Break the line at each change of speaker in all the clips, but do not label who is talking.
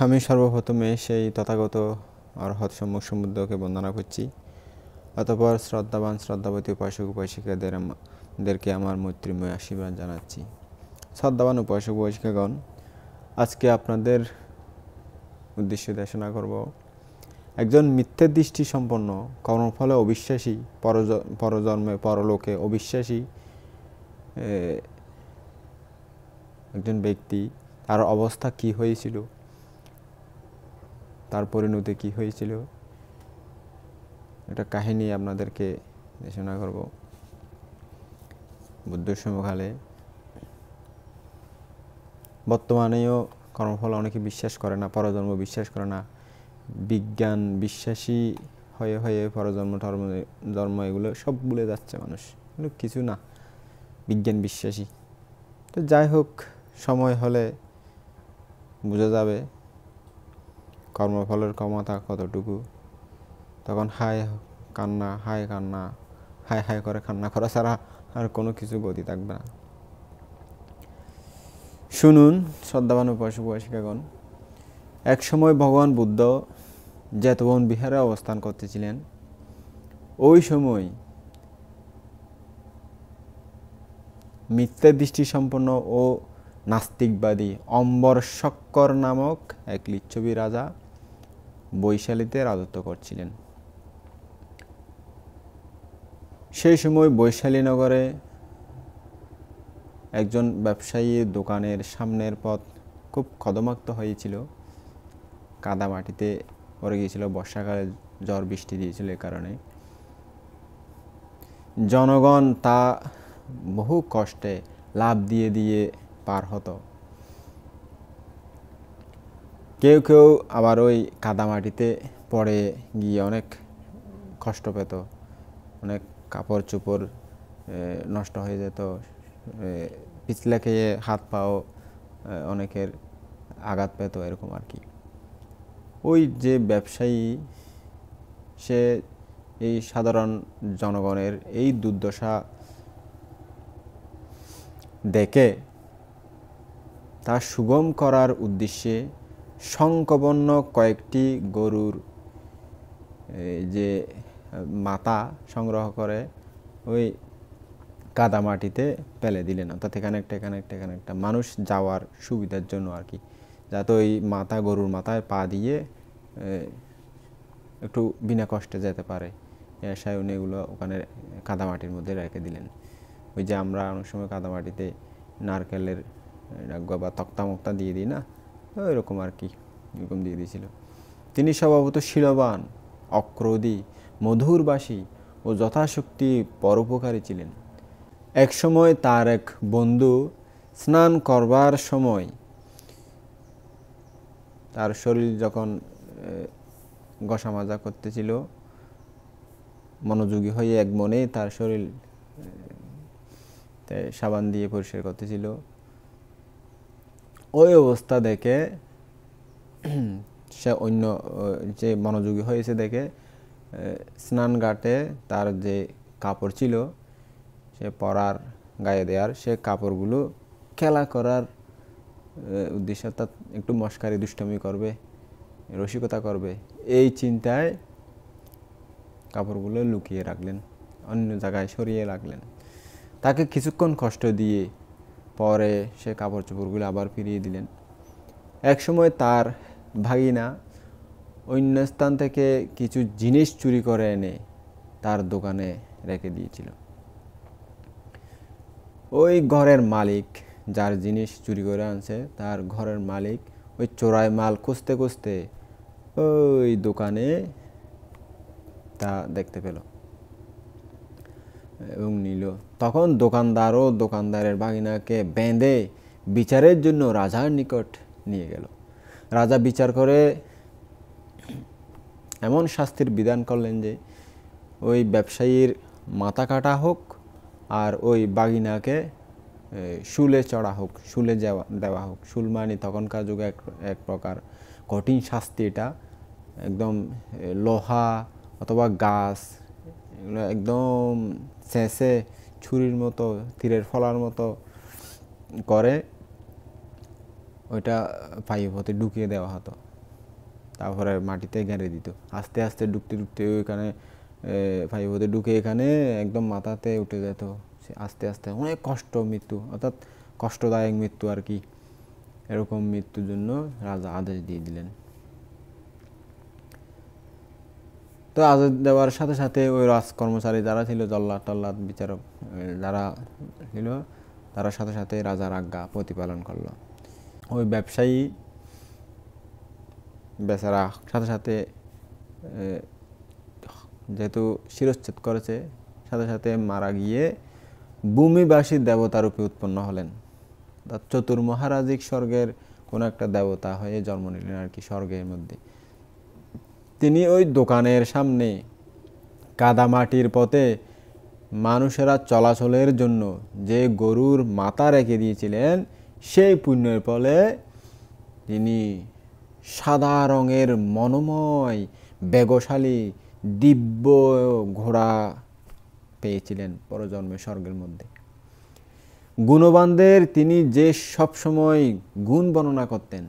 আমি সর্বপ্রথমে সেই তথাগত অর্হৎ সম্মুখ সমুদ্রকে বন্দনা করছি। অতঃপর শ্রদ্ধাবান শ্রদ্ধাবতী উপাসক উপাসিকাদেরকে আমার মৈত্রীময় আশীর্বাদ জানাচ্ছি। শ্রদ্ধাবান উপাসক উপাসিকাগণ, আজকে আপনাদের উদ্দেশ্যে দেশনা করব একজন মিথ্যে দৃষ্টি সম্পন্ন, কর্মফলে অবিশ্বাসী, পরজন্মে পরলোকে অবিশ্বাসী একজন ব্যক্তি, তার অবস্থা কি হয়েছিল, তার পরিণতি কি হয়েছিল, একটা কাহিনী আপনাদেরকে দেশনা করব। বুদ্ধ সময়কালে, বর্তমানেও কর্মফল অনেকে বিশ্বাস করে না, পরজন্ম বিশ্বাস করে না, বিজ্ঞান বিশ্বাসী হয়ে হয়ে পরজন্ম ধর্ম এগুলো সব ভুলে যাচ্ছে মানুষ। এগুলো কিছু না, বিজ্ঞান বিশ্বাসী। তো যাই হোক, সময় হলে বোঝা যাবে কর্মফলের ক্ষমতা কতটুকু। তখন হায় কান্না, হায় কান্না, হায় হায় করে কান্না করা ছাড়া আর কোনো কিছু গতি থাকবে না। শুনুন শ্রদ্ধাবান উপাসক উপাসিকাগণ, এক সময় ভগবান বুদ্ধ জেতবন বিহারে অবস্থান করতেছিলেন। ওই সময় মিথ্যা দৃষ্টি সম্পন্ন ও নাস্তিকবাদী অম্বরশক্কর নামক এক লিচ্ছবি রাজা বৈশালীতে রাজত্ব করছিলেন। সেই সময় বৈশালী নগরে একজন ব্যবসায়ী দোকানের সামনের পথ খুব কদমাক্ত হয়েছিল, কাদা মাটিতে পড়ে গিয়েছিল, বর্ষাকালে ঝড় বৃষ্টি দিয়েছিল। এ কারণে জনগণ তা বহু কষ্টে লাফ দিয়ে দিয়ে পার হতো। কেউ কেউ আবার ওই কাদামাটিতে পড়ে গিয়ে অনেক কষ্ট পেত, অনেক কাপড় চোপড় নষ্ট হয়ে যেত, পিছলে খেয়ে হাত পাও অনেকের আঘাত পেত, এরকম আর কি। ওই যে ব্যবসায়ী, সে এই সাধারণ জনগণের এই দুর্দশা দেখে তা সুগম করার উদ্দেশ্যে শঙ্খবর্ণ কয়েকটি গরুর যে মাথা সংগ্রহ করে ওই কাদামাটিতে ফেলে দিলেন, অর্থাৎ এখানে একটা মানুষ যাওয়ার সুবিধার জন্য আর কি, যাতে ওই মাথা, গরুর মাথায় পা দিয়ে একটু বিনা কষ্টে যেতে পারে। এসায় উনি এগুলো ওখানে কাদামাটির মধ্যে রেখে দিলেন। ওই যে আমরা অনেক সময় কাদামাটিতে নারকেলের বা তক্তা মক্তা দিয়ে দিই না, ওইরকম আর কি, এরকম দিয়ে দিয়েছিল। তিনি স্বভাবত শীলবান, অক্রোধী, মধুরবাসী ও যথাশক্তি পরোপকারী ছিলেন। এক সময় তার এক বন্ধু স্নান করবার সময় তার শরীর যখন ঘষা মাজা করতেছিল, মনোযোগী হয়ে এক মনে তার শরীর সাবান দিয়ে পরিষ্কার করতেছিল। ওই অবস্থা দেখে সে অন্য যে মনোযোগী হয়েছে দেখে স্নান ঘাটে তার যে কাপড় ছিল সে পরার, গায়ে দেওয়ার, সে কাপড়গুলো খেলা করার উদ্দেশ্যে, অর্থাৎ একটু মস্কারি দুষ্টমি করবে, রসিকতা করবে, এই চিন্তায় কাপড়গুলো লুকিয়ে রাখলেন, অন্য জায়গায় সরিয়ে রাখলেন। তাকে কিছুক্ষণ কষ্ট দিয়ে পরে সে কাপড় চোপড়গুলো আবার ফিরিয়ে দিলেন। একসময় তার ভাগিনা অন্য স্থান থেকে কিছু জিনিস চুরি করে এনে তার দোকানে রেখে দিয়েছিল। ওই ঘরের মালিক, যার জিনিস চুরি করে আনছে, তার ঘরের মালিক ওই চোরাই মাল খুঁজতে খুঁজতে ওই দোকানে তা দেখতে পেল এবং নিল। তখন দোকানদারও দোকানদারের ভাগিনাকে বেঁধে বিচারের জন্য রাজার নিকট নিয়ে গেল। রাজা বিচার করে এমন শাস্তির বিধান করলেন যে ওই ব্যবসায়ীর মাথা কাটা হোক আর ওই বাগিনাকে শুলে চড়া হোক, শুলে দেওয়া হোক। শুল মানে তখনকার যুগে এক প্রকার কঠিন শাস্তি। এটা একদম লোহা অথবা গাছ, এগুলো একদম শেষে ছুরির মতো, তীরের ফলার মতো করে ওইটা পাইপ হতে ঢুকিয়ে দেওয়া হতো। তারপরে মাটিতে গেঁড়ে দিত। আস্তে আস্তে ঢুকতে ঢুকতে ওইখানে ফাইভতে ঢুকে এখানে একদম মাথাতে উঠে যেত। আস্তে আস্তে অনেক কষ্ট মৃত্যু, অর্থাৎ কষ্টদায়ক মৃত্যু আর কি। এরকম মৃত্যুর জন্য রাজা আদেশ দিয়ে দিলেন। তো আদেশ দেওয়ার সাথে সাথে ওই রাজকর্মচারী যারা ছিল, জল্লাদ টল্লাদ বিচারক যারা ছিল, তারা সাথে সাথে রাজার আজ্ঞা প্রতিপালন করলো। ওই ব্যবসায়ী বেচারা সাথে সাথে যেহেতু শিরচ্ছেদ করেছে, সাথে সাথে মারা গিয়ে ভূমিবাসী দেবতারূপে উৎপন্ন হলেন। চতুর্মহারাজিক স্বর্গের কোনো একটা দেবতা হয়ে জন্ম নিলেন আর কি স্বর্গের মধ্যে। তিনি ওই দোকানের সামনে কাদামাটির পথে মানুষেরা চলাচলের জন্য যে গরুর মাথা রেখে দিয়েছিলেন, সেই পুণ্যের ফলে তিনি সাদা রঙের মনোময় বেগশালী দিব্য ঘোড়া পেয়েছিলেন পরজন্মে স্বর্গের মধ্যে। গুণবানদের তিনি যে সবসময় গুণ বর্ণনা করতেন,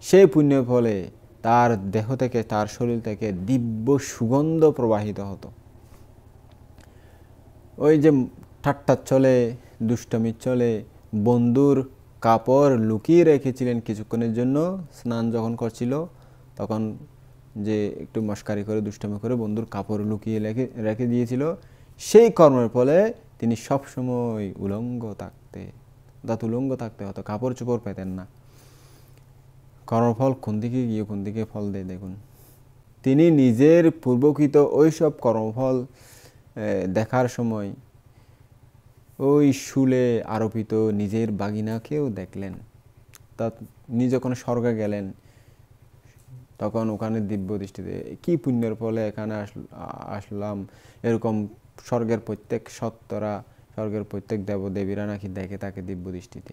সেই পুণ্যের ফলে তার দেহ থেকে, তার শরীর থেকে দিব্য সুগন্ধ প্রবাহিত হতো। ওই যে ঠাট্টার চলে, দুষ্টমির চলে, বন্ধুর কাপড় লুকিয়ে রেখেছিলেন কিছুক্ষণের জন্য, স্নান যখন করছিল তখন যে একটু মস্কারি করে দুষ্টমি করে বন্ধুর কাপড় লুকিয়ে রেখে দিয়েছিল, সেই কর্মের ফলে তিনি সবসময় উলঙ্গ থাকতে হতো, কাপড় চোপড় পেতেন না। কর্মফল কোন দিকে গিয়ে কোন দিকে ফল দেয় দেখুন। তিনি নিজের পূর্বকৃত ওইসব কর্মফল দেখার সময় ওই শুলে আরোপিত নিজের বাগিনাকেও দেখলেন। তা তিনি যখন স্বর্গে গেলেন তখন ওখানে দিব্য দৃষ্টিতে কি পুণ্যের ফলে এখানে আসলাম, এরকম স্বর্গের প্রত্যেক সত্তরা, স্বর্গের প্রত্যেক দেবদেবীরা নাকি দেখে তাকে দিব্য দৃষ্টিতে,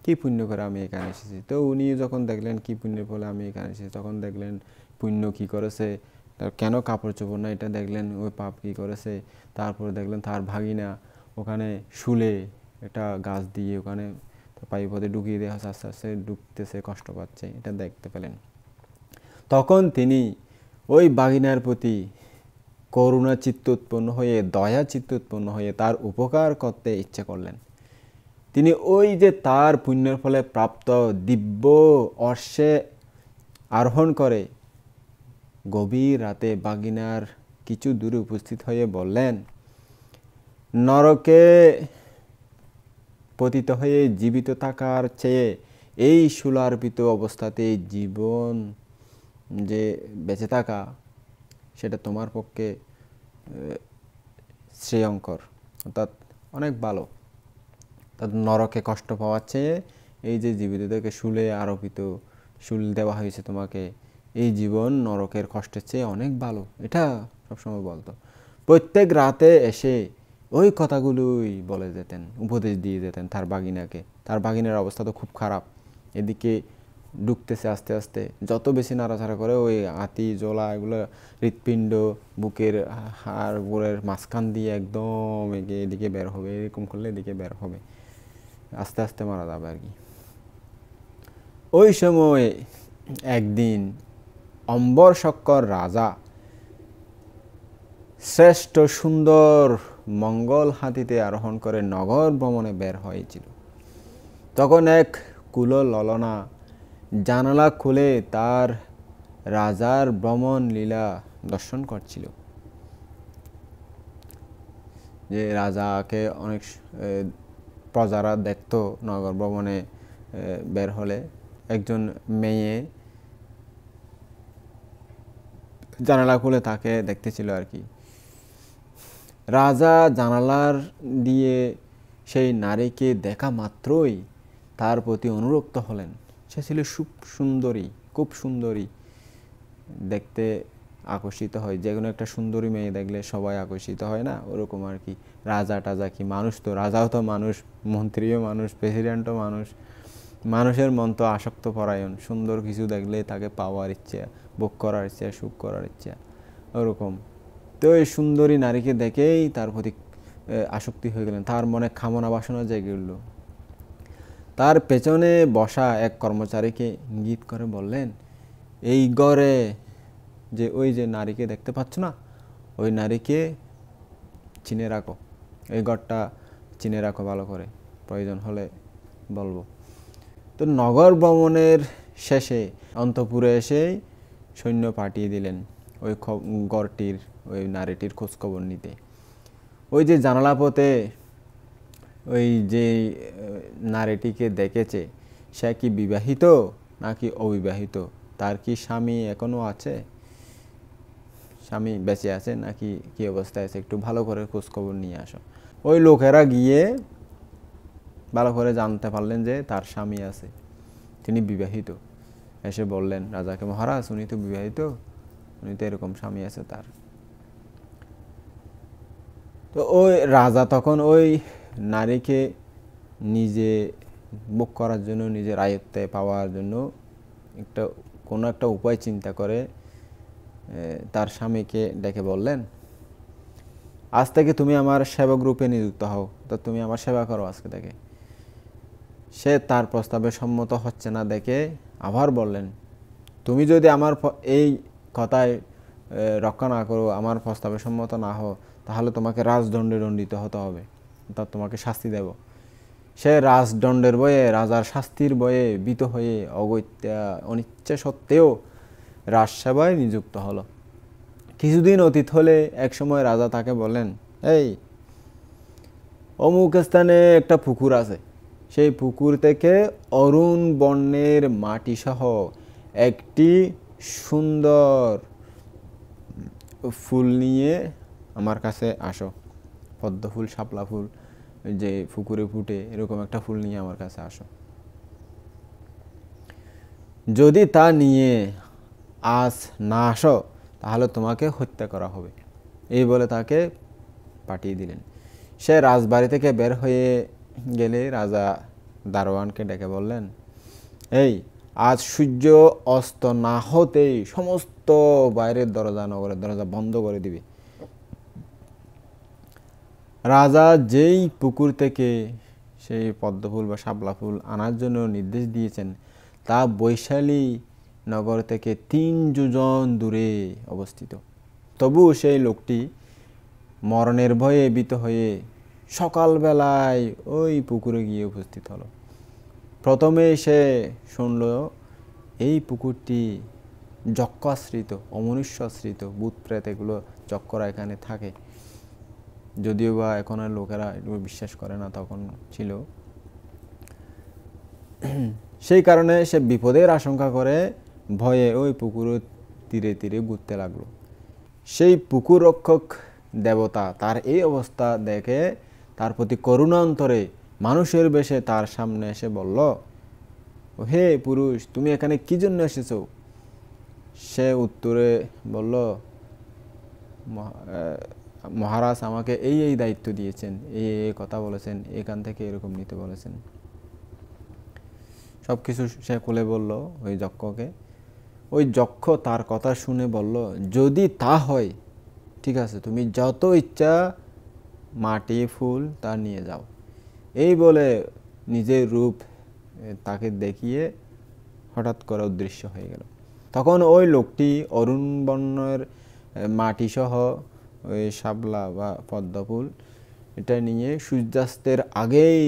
কি পুণ্য করে আমি এখানে এসেছি। তো উনি যখন দেখলেন কি পুণ্যের ফলে আমি এখানে এসেছি, তখন দেখলেন পুণ্য কি করেছে, তার কেন কাপড় চোপড় না, এটা দেখলেন ওই পাপ কি করেছে। তারপরে দেখলেন তার ভাগিনা ওখানে শুলে একটা গাছ দিয়ে ওখানে পাইপথে ঢুকিয়ে দেওয়া হচ্ছে, আস্তে আস্তে ঢুকতেছে, কষ্ট পাচ্ছে, এটা দেখতে পেলেন। তখন তিনি ওই বাগিনার প্রতি করুণা চিত্ত উৎপন্ন হয়ে, দয়া চিত্ত উৎপন্ন হয়ে তার উপকার করতে ইচ্ছে করলেন। তিনি ওই যে তার পুণ্যের ফলে প্রাপ্ত দিব্য অশ্বে আরোহণ করে গভীর রাতে বাগিনার কিছু দূরে উপস্থিত হয়ে বললেন, নরকে পতিত হয়ে জীবিত থাকার চেয়ে এই শুলার্পিত অবস্থাতে জীবন যে বেঁচে থাকা, সেটা তোমার পক্ষে শ্রেয়ঙ্কর, অর্থাৎ অনেক ভালো। তাদের নরকে কষ্ট পাওয়ার চেয়ে এই যে জীবিতদেরকে শুলে আরোপিত, শুল দেওয়া হয়েছে তোমাকে, এই জীবন নরকের কষ্টের চেয়ে অনেক ভালো, এটা সবসময় বলতো। প্রত্যেক রাতে এসে ওই কথাগুলোই বলে যেতেন, উপদেশ দিয়ে যেতেন তার বাগিনাকে। তার বাগিনার অবস্থা তো খুব খারাপ, এদিকে ঢুকতেছে আস্তে আস্তে, যত বেশি নাড়াচাড়া করে ওই হাতি জোলা এগুলো হৃৎপিণ্ড বুকের হাড় গোড়ের মাঝখান দিয়ে একদম এদিকে বের হবে, এরকম করলে এদিকে বের হবে, আস্তে আস্তে মারা যাবে আর কি। ওই সময় একদিন অম্বর শক্কর রাজা শ্রেষ্ঠ সুন্দর মঙ্গল হাতিতে আরোহণ করে নগর ভ্রমণে বের হয়েছিল। তখন এক কুলললনা জানালা খুলে তার রাজার ভ্রমণ লীলা দর্শন করছিল। যে রাজাকে অনেক প্রজারা দেখতো নগর ভ্রমণে বের হলে, একজন মেয়ে জানালা খুলে তাকে দেখতেছিল আর কি। রাজা জানালার দিয়ে সেই নারীকে দেখা মাত্রই তার প্রতি অনুরক্ত হলেন। সে ছিল খুব সুন্দরী, দেখতে আকর্ষিত হয়। যে কোনো একটা সুন্দরী মেয়ে দেখলে সবাই আকর্ষিত হয় না, ওরকম আর কি। রাজা টাজা কি মানুষ, তো রাজাও তো মানুষ, মন্ত্রীও মানুষ, প্রেসিডেন্টও মানুষ, মানুষের মন তো আসক্ত পরায়ণ, সুন্দর কিছু দেখলে তাকে পাওয়ার ইচ্ছা, ভোগ করার ইচ্ছা, সুখ করার ইচ্ছা, ওরকম। তো এই সুন্দরী নারীকে দেখেই তার প্রতি আসক্তি হয়ে গেলেন, তার মনে কামনা বাসনা জেগে উঠল। তার পেছনে বসা এক কর্মচারীকে ইঙ্গিত করে বললেন, এই ঘরে যে ওই যে নারীকে দেখতে পাচ্ছ না, ওই নারীকে চিনে রাখো, এই ঘরটা চিনে রাখো ভালো করে, প্রয়োজন হলে বলবো। তো নগর ভ্রমণের শেষে অন্তঃপুরে এসেই সৈন্য পাঠিয়ে দিলেন ওই ঘরটির ওই নারীটির খোঁজখবর নিতে। ওই যে জানালা পথে ওই যে নারীটিকে দেখেছে, সে কি বিবাহিত নাকি অবিবাহিত, তার কি স্বামী এখনো আছে, স্বামী বেঁচে আছে নাকি কি অবস্থায় আছে, একটু ভালো করে খোঁজখবর নিয়ে আসো। ওই লোকেরা গিয়ে ভালো করে জানতে পারলেন যে তার স্বামী আছে, তিনি বিবাহিত। এসে বললেন রাজাকে, মহারাজ উনি তো বিবাহিত, উনি তো এরকম স্বামী আছে তার। তো ওই রাজা তখন ওই নারীকে নিজে ভোগ করার জন্য, নিজের আয়ত্তে পাওয়ার জন্য কোনো একটা উপায় চিন্তা করে তার স্বামীকে ডেকে বললেন, আজ থেকে তুমি আমার সেবক রূপে নিযুক্ত হও, তো তুমি আমার সেবা করো আজকে থেকে। সে তার প্রস্তাবে সম্মত হচ্ছে না দেখে আবার বললেন, তুমি যদি আমার এই কথায় রক্ষা না করো, আমার প্রস্তাবে সম্মত না হও, তাহলে তোমাকে রাজদণ্ডে দণ্ডিত হতে হবে, তা তোমাকে শাস্তি দেব। সে রাজদণ্ডের ভয়ে, রাজার শাস্তির ভয়ে ভীত হয়ে অনিচ্ছা সত্ত্বেও রাজসেবায় নিযুক্ত হলো। কিছুদিন অতীত হলে একসময় রাজা তাকে বলেন, এই অমুক স্থানে একটা পুকুর আছে, সেই পুকুর থেকে অরুণ বর্ণের মাটি সহ একটি সুন্দর ফুল নিয়ে আমার কাছে আসো, পদ্ম ফুল, শাপলা ফুল যে পুকুরে ফুটে, এরকম একটা ফুল নিয়ে আমার কাছে আসো। যদি তা নিয়ে আজ না আসো তাহলে তোমাকে হত্যা করা হবে। এই বলে তাকে পাঠিয়ে দিলেন। সে রাজবাড়ি থেকে বের হয়ে গেলে রাজা দারোয়ানকে ডেকে বললেন, এই আজ সূর্য অস্ত না হতেই সমস্ত বাইরের দরজা, নগরের দরজা বন্ধ করে দিবে। রাজা যেই পুকুর থেকে সেই পদ্মফুল বা শাপলা ফুল আনার জন্য নির্দেশ দিয়েছেন, তা বৈশালী নগর থেকে 3 যোজন দূরে অবস্থিত। তবু সেই লোকটি মরণের ভয়ে ভীত হয়ে সকালবেলায় ওই পুকুরে গিয়ে উপস্থিত হলো। প্রথমে সে শুনল এই পুকুরটি যক্ষাশ্রিত, অমনুষ্যাশ্রিত, ভূত প্রেত এগুলো যক্ষরা এখানে থাকে। যদিও বা এখন আর লোকেরা এগুলো বিশ্বাস করে না, তখন ছিল। সেই কারণে সে বিপদের আশঙ্কা করে ভয়ে ওই পুকুরের তীরে তীরে ঘুরতে লাগলো। সেই পুকুর রক্ষক দেবতা তার এই অবস্থা দেখে তার প্রতি করুণান্তরে মানুষের বেশে তার সামনে এসে বলল, হে পুরুষ, তুমি এখানে কি জন্য এসেছো? সে উত্তরে বলল, মহারাজ আমাকে এই দায়িত্ব দিয়েছেন, এই কথা বলেছেন, এখান থেকে এরকম নিতে বলেছেন। সব কিছু সে খুলে বলল ওই যক্ষকে। ওই যক্ষ তার কথা শুনে বলল, যদি তা হয় ঠিক আছে, তুমি যত ইচ্ছা মাটি ফুল তা নিয়ে যাও। এই বলে নিজের রূপ তাকে দেখিয়ে হঠাৎ করে অদৃশ্য হয়ে গেল। তখন ওই লোকটি অরুণ বর্ণের মাটি সহ ওই শাপলা বা পদ্ম ফুল এটা নিয়ে সূর্যাস্তের আগেই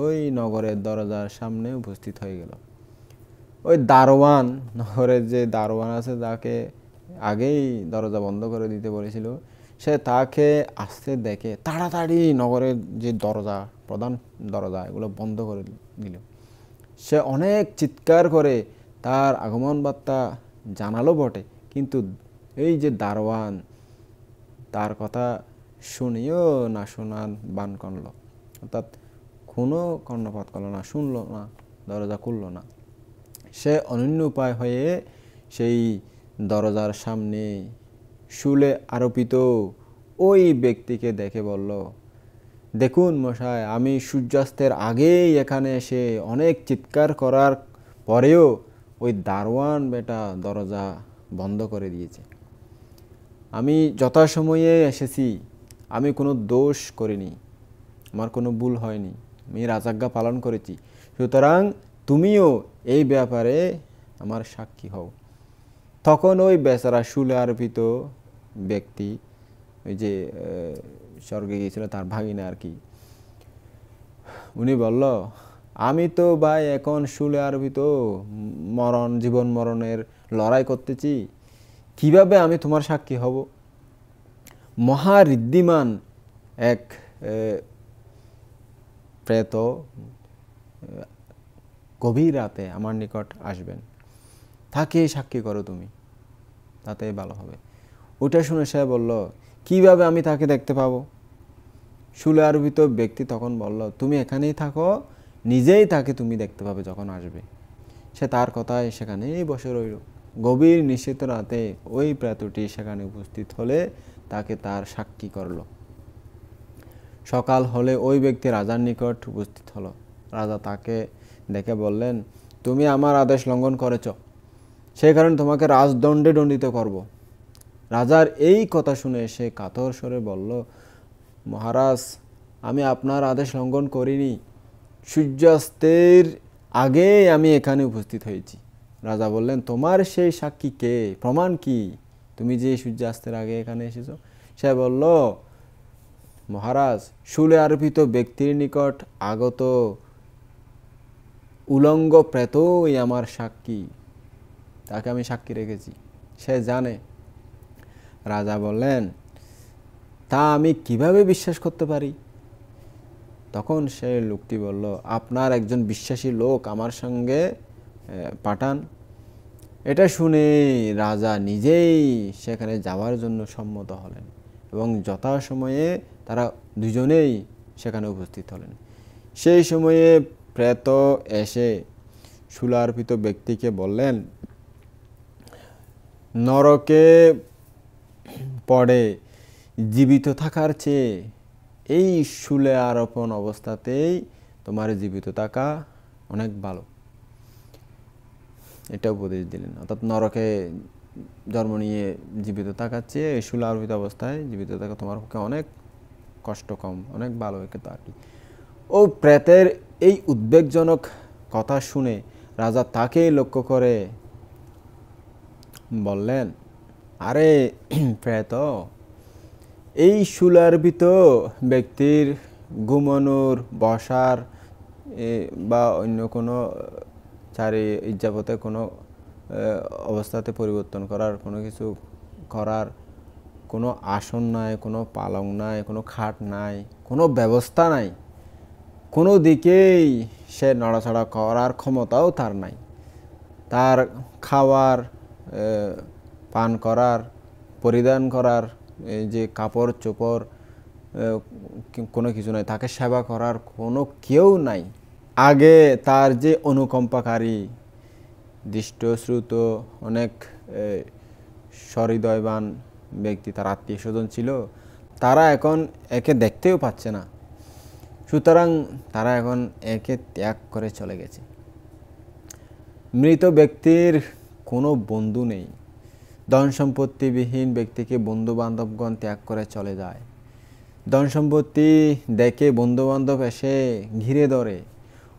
ওই নগরের দরজার সামনে উপস্থিত হয়ে গেল। ওই দারোয়ান, নগরের যে দারোয়ান আছে, তাকে আগেই দরজা বন্ধ করে দিতে বলেছিল, সে তাকে আসতে দেখে তাড়াতাড়ি নগরের যে দরজা, প্রধান দরজা, এগুলো বন্ধ করে দিল। সে অনেক চিৎকার করে তার আগমন বার্তা জানালো বটে, কিন্তু এই যে দারোয়ান তার কথা শুনিও না শোনার বান করল, অর্থাৎ কোনো কর্ণপাত করলো না, শুনলো না, দরজা খুললো না। সে অনন্য উপায় হয়ে সেই দরজার সামনে শুলে আরোপিত ওই ব্যক্তিকে দেখে বলল, দেখুন মশাই, আমি সূর্যাস্তের আগেই এখানে এসে অনেক চিৎকার করার পরেও ওই দারোয়ান বেটা দরজা বন্ধ করে দিয়েছে। আমি যথাসময়ে এসেছি, আমি কোনো দোষ করিনি, আমার কোনো ভুল হয়নি, আমি রাজাজ্ঞা পালন করেছি, সুতরাং তুমিও এই ব্যাপারে আমার সাক্ষী হও। তখন ওই বেচারা শুলে আরোপিত ব্যক্তি, ওই যে স্বর্গে গিয়েছিল তার ভাগিনা আর কি, উনি বলল, আমি তো ভাই এখন শুলে আরোপিত, মরণ জীবন মরণের লড়াই করতেছি, কিভাবে আমি তোমার সাক্ষী হব? মহারিদ্ধিমান এক প্রেত গভীর রাতে আমার নিকট আসবেন, তাকে সাক্ষী করো তুমি, তাতে ভালো হবে। ওটা শুনে সে বলল, কিভাবে আমি তাকে দেখতে পাবো? শুলে আরোপিত ব্যক্তি তখন বলল, তুমি এখানেই থাকো, নিজেই তাকে তুমি দেখতে পাবে যখন আসবে। সে তার কথায় সেখানেই বসে রইল। গভীর নিশীথ রাতে ওই প্রেতটি সেখানে উপস্থিত হলে তাকে তার সাক্ষী করল। সকাল হলে ওই ব্যক্তি রাজার নিকট উপস্থিত হলো। রাজা তাকে দেখে বললেন, তুমি আমার আদেশ লঙ্ঘন করেছ, সেই কারণে তোমাকে রাজদণ্ডে দণ্ডিত করব। রাজার এই কথা শুনে সে কাতর স্বরে বলল, মহারাজ, আমি আপনার আদেশ লঙ্ঘন করিনি, সূর্যাস্তের আগে আমি এখানে উপস্থিত হয়েছি। রাজা বললেন, তোমার সেই সাক্ষী কে, প্রমাণ কি, তুমি যে সূর্যাস্তের আগে এখানে এসেছো? সে বলল, মহারাজ, শুলে আরোপিত ব্যক্তির নিকট আগত উলঙ্গ প্রেতই আমার সাক্ষী, তাকে আমি সাক্ষী রেখেছি, সে জানে। রাজা বললেন, তা আমি কিভাবে বিশ্বাস করতে পারি? তখন সে লোকটি বলল, আপনার একজন বিশ্বাসী লোক আমার সঙ্গে পাঠান। এটা শুনে রাজা নিজেই সেখানে যাওয়ার জন্য সম্মত হলেন এবং যথাসময়ে তারা দুজনেই সেখানে উপস্থিত হলেন। সেই সময়ে প্রেত এসে শুলার্পিত ব্যক্তিকে বললেন, নরকে পড়ে জীবিত থাকার চেয়ে এই শুলে আরোপণ অবস্থাতেই তোমার জীবিত থাকা অনেক ভালো, এটা উপদেশ দিলেন। অর্থাৎ নরকে জন্ম নিয়ে জীবিত থাকার চেয়ে এই শুলে আরোপিত অবস্থায় জীবিত থাকা তোমার পক্ষে অনেক কষ্ট কম, অনেক ভালো এটা আর কি। ও প্রেতের এই উদ্বেগজনক কথা শুনে রাজা তাকেই লক্ষ্য করে বললেন, আরে প্রেত, এই শুলার্পিত ব্যক্তির ঘুমানোর, বসার বা অন্য কোনো চারি ইজ্জাপথে কোনো অবস্থাতে পরিবর্তন করার, কোনো কিছু করার কোনো আসন নাই, কোনো পালং নাই, কোনো খাট নাই, কোনো ব্যবস্থা নাই, কোনো দিকেই সে নড়াচড়া করার ক্ষমতাও তার নাই। তার খাওয়ার, পান করার, পরিধান করার যে কাপড় চোপড় কোনো কিছু নাই, তাকে সেবা করার কোনো কেউ নাই। আগে তার যে অনুকম্পাকারী দৃষ্টশ্রুত অনেক সহৃদয়বান ব্যক্তি, তার আত্মীয় স্বজন ছিল, তারা এখন একে দেখতেও পাচ্ছে না। সুতরাং তারা এখন একে ত্যাগ করে চলে গেছে। মৃত ব্যক্তির কোনো বন্ধু নেই। ধন সম্পত্তিবিহীন ব্যক্তিকে বন্ধু বান্ধবগণ ত্যাগ করে চলে যায়। ধন সম্পত্তি দেখে বন্ধু বান্ধব এসে ঘিরে ধরে।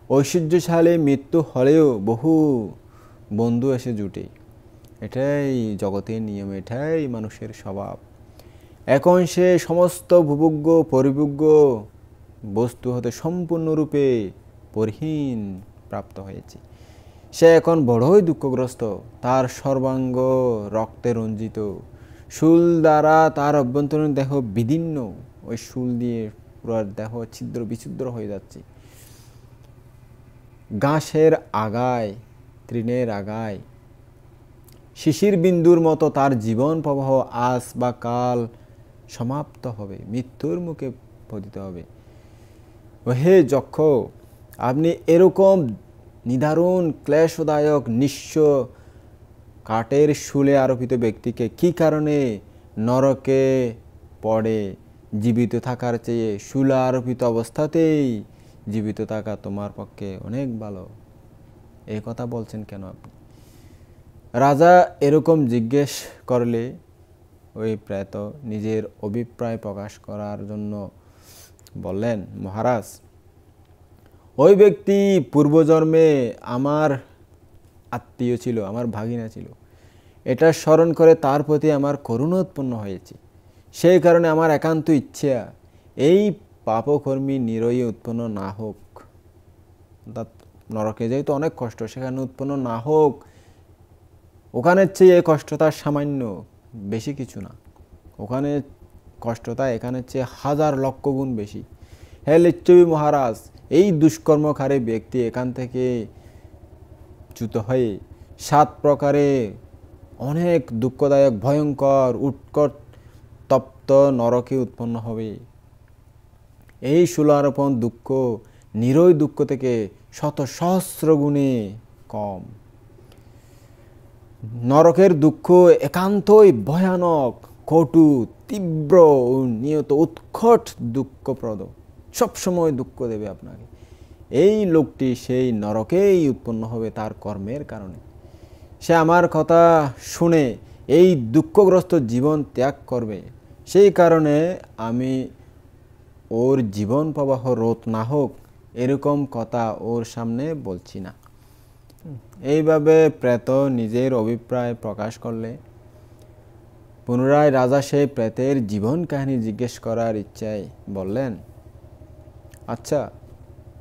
ঐশ্বর্যশালী মৃত্যু হলেও বহু বন্ধু এসে জুটে। এটাই জগতের নিয়ম, এটাই মানুষের স্বভাব। এখন সে সমস্ত ভূভোগ্য পরিভোগ্য বস্তু হতে সম্পূর্ণরূপে পরিহীন প্রাপ্ত হয়েছে। সে এখন বড়ই দুঃখগ্রস্ত। তার সর্বাঙ্গ রক্তে রঞ্জিত, শুল দ্বারা তার অভ্যন্তরীণ দেহ বিদীর্ণ, ওই শুল দিয়ে পুরো দেহ ছিদ্র বিচ্ছিদ্র হয়ে যাচ্ছে। ঘাসের আগায়, তৃণের আগায় শিশির বিন্দুর মতো তার জীবন প্রবাহ আজ বা কাল সমাপ্ত হবে, মৃত্যুর মুখে পতিত হবে। হে যক্ষ, আপনি এরকম নিদারুণ ক্লেশদায়ক নিঃস্ব কাঠের শুলে আরোপিত ব্যক্তিকে কি কারণে নরকে পড়ে জীবিত থাকার চেয়ে শুলে আরোপিত অবস্থাতেই জীবিত থাকা তোমার পক্ষে অনেক ভালো, এই কথা বলছেন কেন আপনি? রাজা এরকম জিজ্ঞেস করলে ওই প্রেত নিজের অভিপ্রায় প্রকাশ করার জন্য বললেন, মহারাজ, ওই ব্যক্তি পূর্বজন্মে আমার আত্মীয় ছিল, আমার ভাগিনা ছিল। এটা স্মরণ করে তার প্রতি আমার করুণা উৎপন্ন হয়েছে। সেই কারণে আমার একান্ত ইচ্ছা এই পাপকর্মী নিরয়ী উৎপন্ন না হোক, অর্থাৎ নরকে যেহেতু অনেক কষ্ট, সেখানে উৎপন্ন না হোক। ওখানের চেয়ে এই কষ্টটা সামান্য, বেশি কিছু না। ওখানে কষ্টটা এখানের চেয়ে হাজার লক্ষ গুণ বেশি। হে লিচ্ছবি মহারাজ, এই দুষ্কর্মকারী ব্যক্তি এখান থেকে চ্যুত হয়ে 7 প্রকারে অনেক দুঃখদায়ক, ভয়ঙ্কর, উৎকট, তপ্ত নরকে উৎপন্ন হবে। এই সুলারোপণ দুঃখ নিরয় দুঃখ থেকে শত সহস্র গুণে কম। নরকের দুঃখ একান্তই ভয়ানক, কটু, তীব্র ও নিয়ত উৎকট দুঃখপ্রদ, সবসময় দুঃখ দেবে আপনাকে। এই লোকটি সেই নরকেই উৎপন্ন হবে তার কর্মের কারণে। সে আমার কথা শুনে এই দুঃখগ্রস্ত জীবন ত্যাগ করবে। সেই কারণে আমি ওর জীবন প্রবাহ রোধ না হোক এরকম কথা ওর সামনে বলছি না। এইভাবে প্রেত নিজের অভিপ্রায় প্রকাশ করলে পুনরায় রাজা সেই প্রেতের জীবন কাহিনী জিজ্ঞেস করার ইচ্ছায় বললেন, আচ্ছা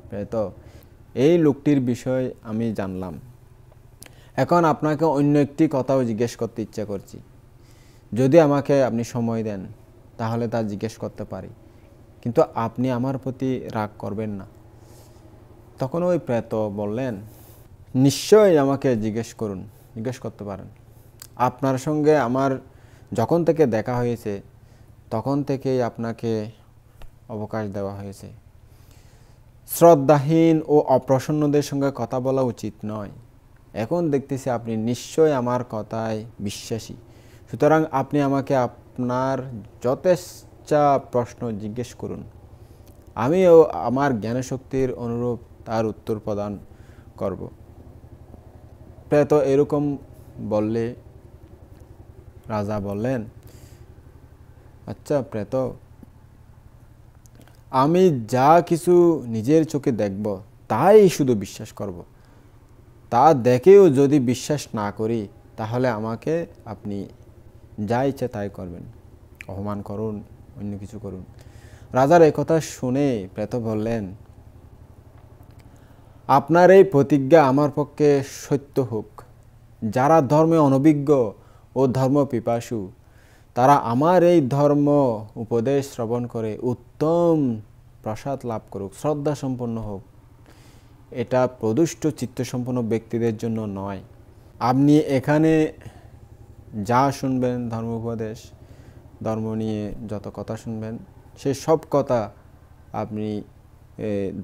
প্রেত, এই লোকটির বিষয় আমি জানলাম, এখন আপনাকে অন্য একটি কথাও জিজ্ঞেস করতে ইচ্ছা করছি। যদি আমাকে আপনি সময় দেন তাহলে তা জিজ্ঞেস করতে পারি, কিন্তু আপনি আমার প্রতি রাগ করবেন না। তখন ওই প্রেত বললেন, নিশ্চয়ই আমাকে জিজ্ঞেস করতে পারেন। আপনার সঙ্গে আমার যখন থেকে দেখা হয়েছে তখন থেকেই আপনাকে অবকাশ দেওয়া হয়েছে। শ্রদ্ধাহীন ও অপ্রসন্নদের সঙ্গে কথা বলা উচিত নয়। এখন দেখতেছি আপনি নিশ্চয় আমার কথায় বিশ্বাসী, সুতরাং আপনি আমাকে আপনার যথেচ্ছা প্রশ্ন জিজ্ঞেস করুন, আমিও আমার জ্ঞানশক্তির অনুরূপ তার উত্তর প্রদান করব। প্রেত এরকম বললে রাজা বললেন, আচ্ছা প্রেত, আমি যা কিছু নিজের চোখে দেখব তাই শুধু বিশ্বাস করব। তা দেখেও যদি বিশ্বাস না করি তাহলে আমাকে আপনি যা ইচ্ছে তাই করবেন, অপমান করুন, অন্য কিছু করুন। রাজার এই কথা শুনে প্রেত বললেন, আপনার এই প্রতিজ্ঞা আমার পক্ষে সত্য হোক। যারা ধর্মে অনভিজ্ঞ ও ধর্মপিপাসু তারা আমার এই ধর্ম উপদেশ শ্রবণ করে উত্তম প্রসাদ লাভ করুক, শ্রদ্ধা সম্পন্ন হোক। এটা প্রদুষ্ট চিত্তসম্পন্ন ব্যক্তিদের জন্য নয়। আপনি এখানে যা শুনবেন ধর্ম উপদেশ, ধর্ম নিয়ে যত কথা শুনবেন, সে সব কথা আপনি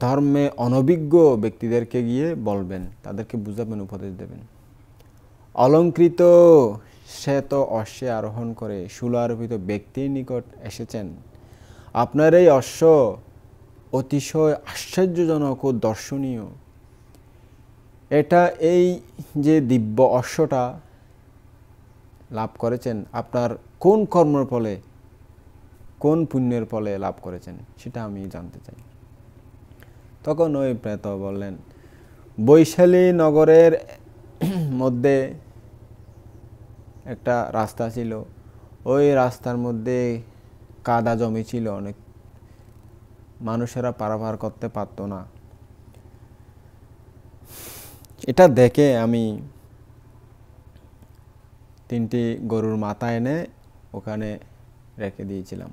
ধর্মে অনভিজ্ঞ ব্যক্তিদেরকে গিয়ে বলবেন, তাদেরকে বুঝাবেন, উপদেশ দেবেন। অলঙ্কৃত শ্বেত অশ্বে আরোহণ করে শূলারোপিত ব্যক্তির নিকট এসেছেন। আপনার এই অশ্ব অতিশয় আশ্চর্যজনক ও দর্শনীয়। এটা এই যে দিব্য অশ্বটা লাভ করেছেন আপনার কোন কর্মের ফলে, কোন পুণ্যের ফলে লাভ করেছেন সেটা আমি জানতে চাই। তখন ওই প্রেত বললেন, বৈশালী নগরের মধ্যে একটা রাস্তা ছিল, ওই রাস্তার মধ্যে কাদা জমি ছিল, অনেক মানুষেরা পারাপার করতে পারত না। এটা দেখে আমি 3টি গরুর মাথা এনে ওখানে রেখে দিয়েছিলাম।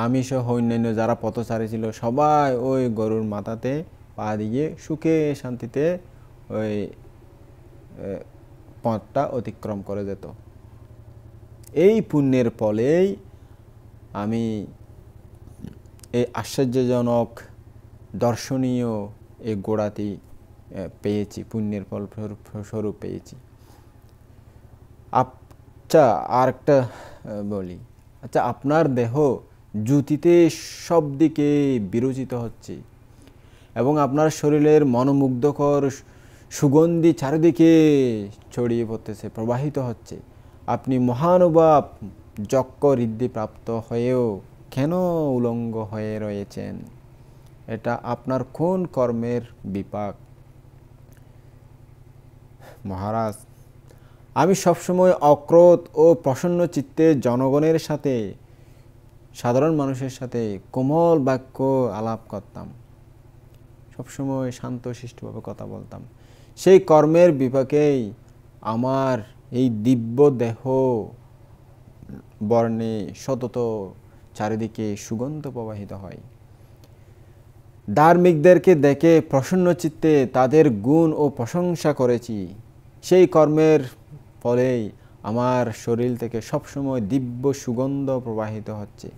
আমি সহ অন্যান্য যারা পথচারী ছিল সবাই ওই গরুর মাথাতে পা দিয়ে সুখে শান্তিতে ওই পথটা অতিক্রম করে যেত। এই পুণ্যের ফলেই আমি এই আশ্চর্যজনক দর্শনীয় এই গোড়াটি পেয়েছি, পুণ্যের ফল স্বরূপ পেয়েছি। আচ্ছা আর একটা বলি, আচ্ছা আপনার দেহ জ্যোতিতে সব দিকে বিরচিত হচ্ছে এবং আপনার শরীরের মনোমুগ্ধকর সুগন্ধি চারিদিকে ছড়িয়ে পড়তেছে, প্রবাহিত হচ্ছে। আপনি মহানুভব যজ্ঞ ঋদ্ধি প্রাপ্ত হয়েও কেন উলঙ্গ হয়ে রয়েছেন? এটা আপনার কোন কর্মের বিপাক? মহারাজ, আমি সবসময় অক্রোধ ও প্রসন্ন চিত্তে জনগণের সাথে, সাধারণ মানুষের সাথে কোমল বাক্য আলাপ করতাম, সবসময় শান্তশিষ্টভাবে কথা বলতাম। সেই কর্মের বিপাকেই আমার এই দিব্য দেহ বর্ণে সতত চারিদিকে সুগন্ধ প্রবাহিত হয়। ধার্মিকদেরকে দেখে প্রসন্ন চিত্তে তাদের গুণ ও প্রশংসা করেছি। সেই কর্মের ফলেই আমার শরীর থেকে সবসময় দিব্য সুগন্ধ প্রবাহিত হচ্ছে।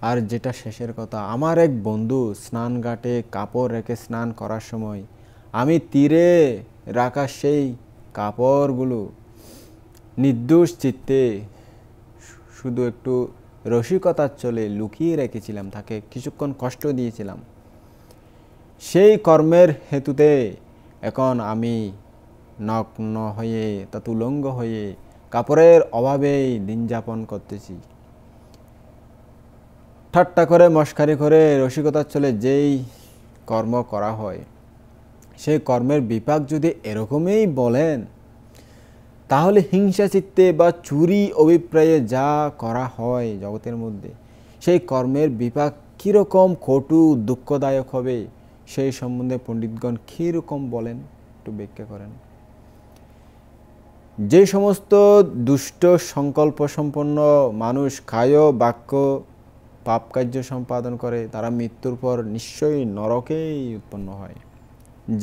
আর যেটা শেষের কথা, আমার এক বন্ধু স্নান ঘাটে কাপড় রেখে স্নান করার সময় আমি তীরে রাখা সেই কাপড়গুলো নির্দোষ চিত্তে শুধু একটু রসিকতার চলে লুকিয়ে রেখেছিলাম, তাকে কিছুক্ষণ কষ্ট দিয়েছিলাম। সেই কর্মের হেতুতে এখন আমি নগ্ন হয়ে তথা উলঙ্গ হয়ে কাপড়ের অভাবেই দিন যাপন করতেছি। ঠাট্টা করে মস্কারি করে রসিকতার চলে যেই কর্ম করা হয়, সেই কর্মের বিপাক যদি এরকমই বলেন, তাহলে হিংসা চিত্তে বা চুরি অভিপ্রায়ে যা করা হয় জগতের মধ্যে, সেই কর্মের বিপাক কীরকম কটু দুঃখদায়ক হবে, সেই সম্বন্ধে পণ্ডিতগণ কীরকম বলেন একটু ব্যাখ্যা করেন। যে সমস্ত দুষ্ট সংকল্প সম্পন্ন মানুষ কায় বাক্য পাপ কার্য সম্পাদন করে, তারা মৃত্যুর পর নিশ্চয়ই নরকেই উৎপন্ন হয়।